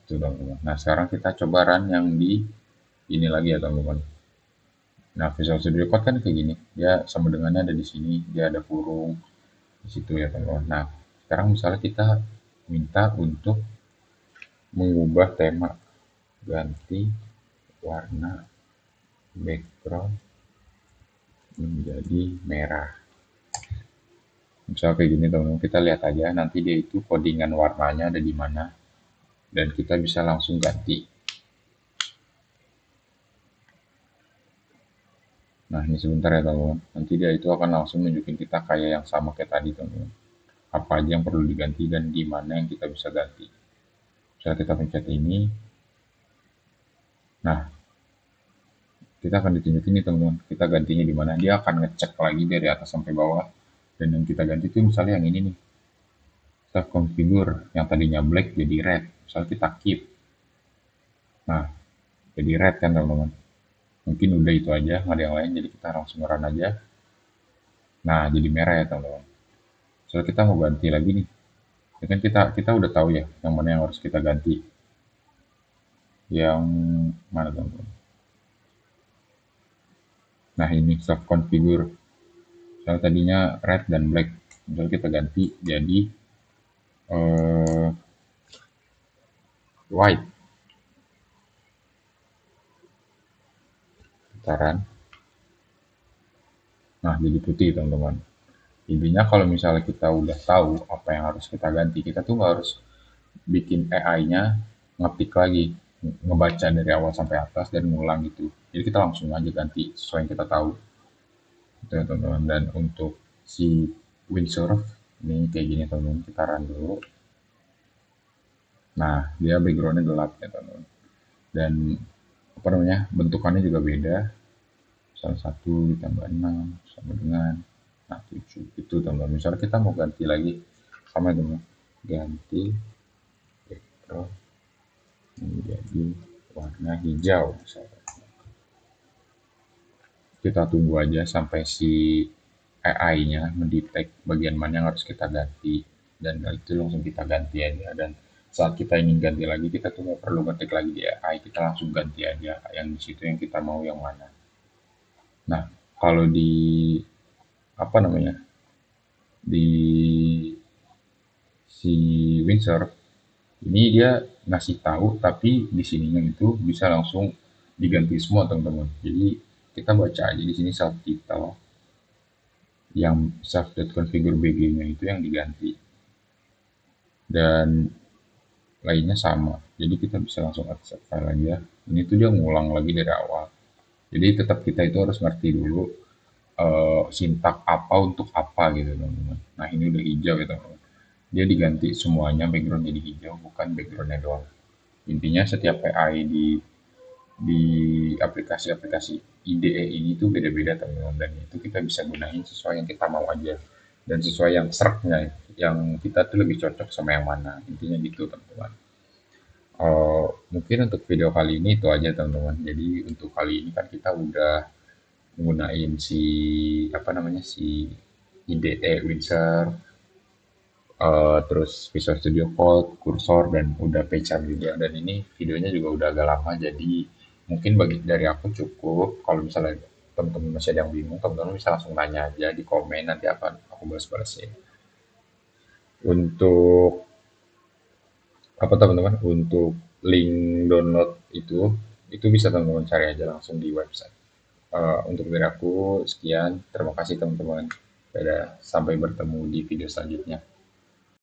itu teman-teman. Nah sekarang kita coba run yang di ini lagi ya teman-teman. Nah Visual Studio Code kan kayak gini, dia sama dengannya ada di sini, dia ada kurung di situ ya teman-teman. Nah sekarang misalnya kita minta untuk mengubah tema, ganti warna background menjadi merah. Misalnya kayak gini teman-teman, kita lihat aja nanti dia itu codingan warnanya ada di mana dan kita bisa langsung ganti. Nah ini sebentar ya teman-teman, nanti dia itu akan langsung nunjukin kita kayak yang sama kayak tadi teman-teman. Apa aja yang perlu diganti dan di mana yang kita bisa ganti. Misalnya kita pencet ini, nah kita akan ditunjukin nih teman-teman, kita gantinya di mana. Dia akan ngecek lagi dari atas sampai bawah. Dan yang kita ganti itu misalnya yang ini nih, save configure yang tadinya black jadi red. Misalnya kita keep, nah jadi red kan teman-teman. Mungkin udah itu aja, nggak ada yang lain, jadi kita langsung run aja. Nah jadi merah ya teman-teman. Soalnya kita mau ganti lagi nih, ya kan kita udah tahu ya yang mana yang harus kita ganti. Yang mana teman-teman? Nah ini save configure. Misalnya tadinya red dan black, misalnya kita ganti jadi white. putaran. Nah, jadi putih teman-teman. Intinya kalau misalnya kita udah tahu apa yang harus kita ganti, kita tuh nggak harus bikin AI-nya ngetik lagi, ngebaca dari awal sampai atas dan ngulang gitu. Jadi kita langsung aja ganti sesuai yang kita tahu, gitu ya teman-teman. Dan untuk si windsurf ini kayak gini teman-teman, kita run dulu. Nah, dia backgroundnya gelap ya teman-teman. Dan apa namanya, bentukannya juga beda. Salah satu ditambah 6 sama dengan nah 7 itu teman-teman. Misalnya kita mau ganti lagi sama teman, ganti background menjadi warna hijau misalnya. Kita tunggu aja sampai si AI-nya mendetek bagian mana yang harus kita ganti dan itu langsung kita ganti aja. Dan saat kita ingin ganti lagi, kita tuh nggak perlu ngetik lagi di AI, kita langsung ganti aja yang di situ yang kita mau yang mana. Nah, kalau di apa namanya, di si Windsor ini dia ngasih tahu, tapi di sininya itu bisa langsung diganti semua teman-teman. Jadi kita baca aja di sini self title yang self.configure bg-nya itu yang diganti dan lainnya sama. Jadi kita bisa langsung accept file aja. Ini tuh dia ngulang lagi dari awal. Jadi tetap kita itu harus ngerti dulu sintak apa untuk apa gitu teman-teman. Nah ini udah hijau ya teman-teman. Dia diganti semuanya background jadi hijau, bukan backgroundnya doang. Intinya setiap AI di aplikasi-aplikasi IDE ini tuh beda-beda teman-teman, dan itu kita bisa gunain sesuai yang kita mau aja dan sesuai yang seraknya yang kita tuh lebih cocok sama yang mana, intinya gitu teman-teman. Mungkin untuk video kali ini itu aja teman-teman. Jadi untuk kali ini kan kita udah menggunain si apa namanya si IDE Windsurf, terus Visual Studio Code, Cursor, dan udah PCAM juga. Dan ini videonya juga udah agak lama, jadi mungkin bagi dari aku cukup. Kalau misalnya teman-teman masih ada yang bingung, teman-teman bisa langsung nanya aja di komen, nanti akan aku balas-balasin. Untuk apa teman-teman? Untuk link download itu bisa teman-teman cari aja langsung di website. Untuk dari aku sekian, terima kasih teman-teman. Dadah, sampai bertemu di video selanjutnya.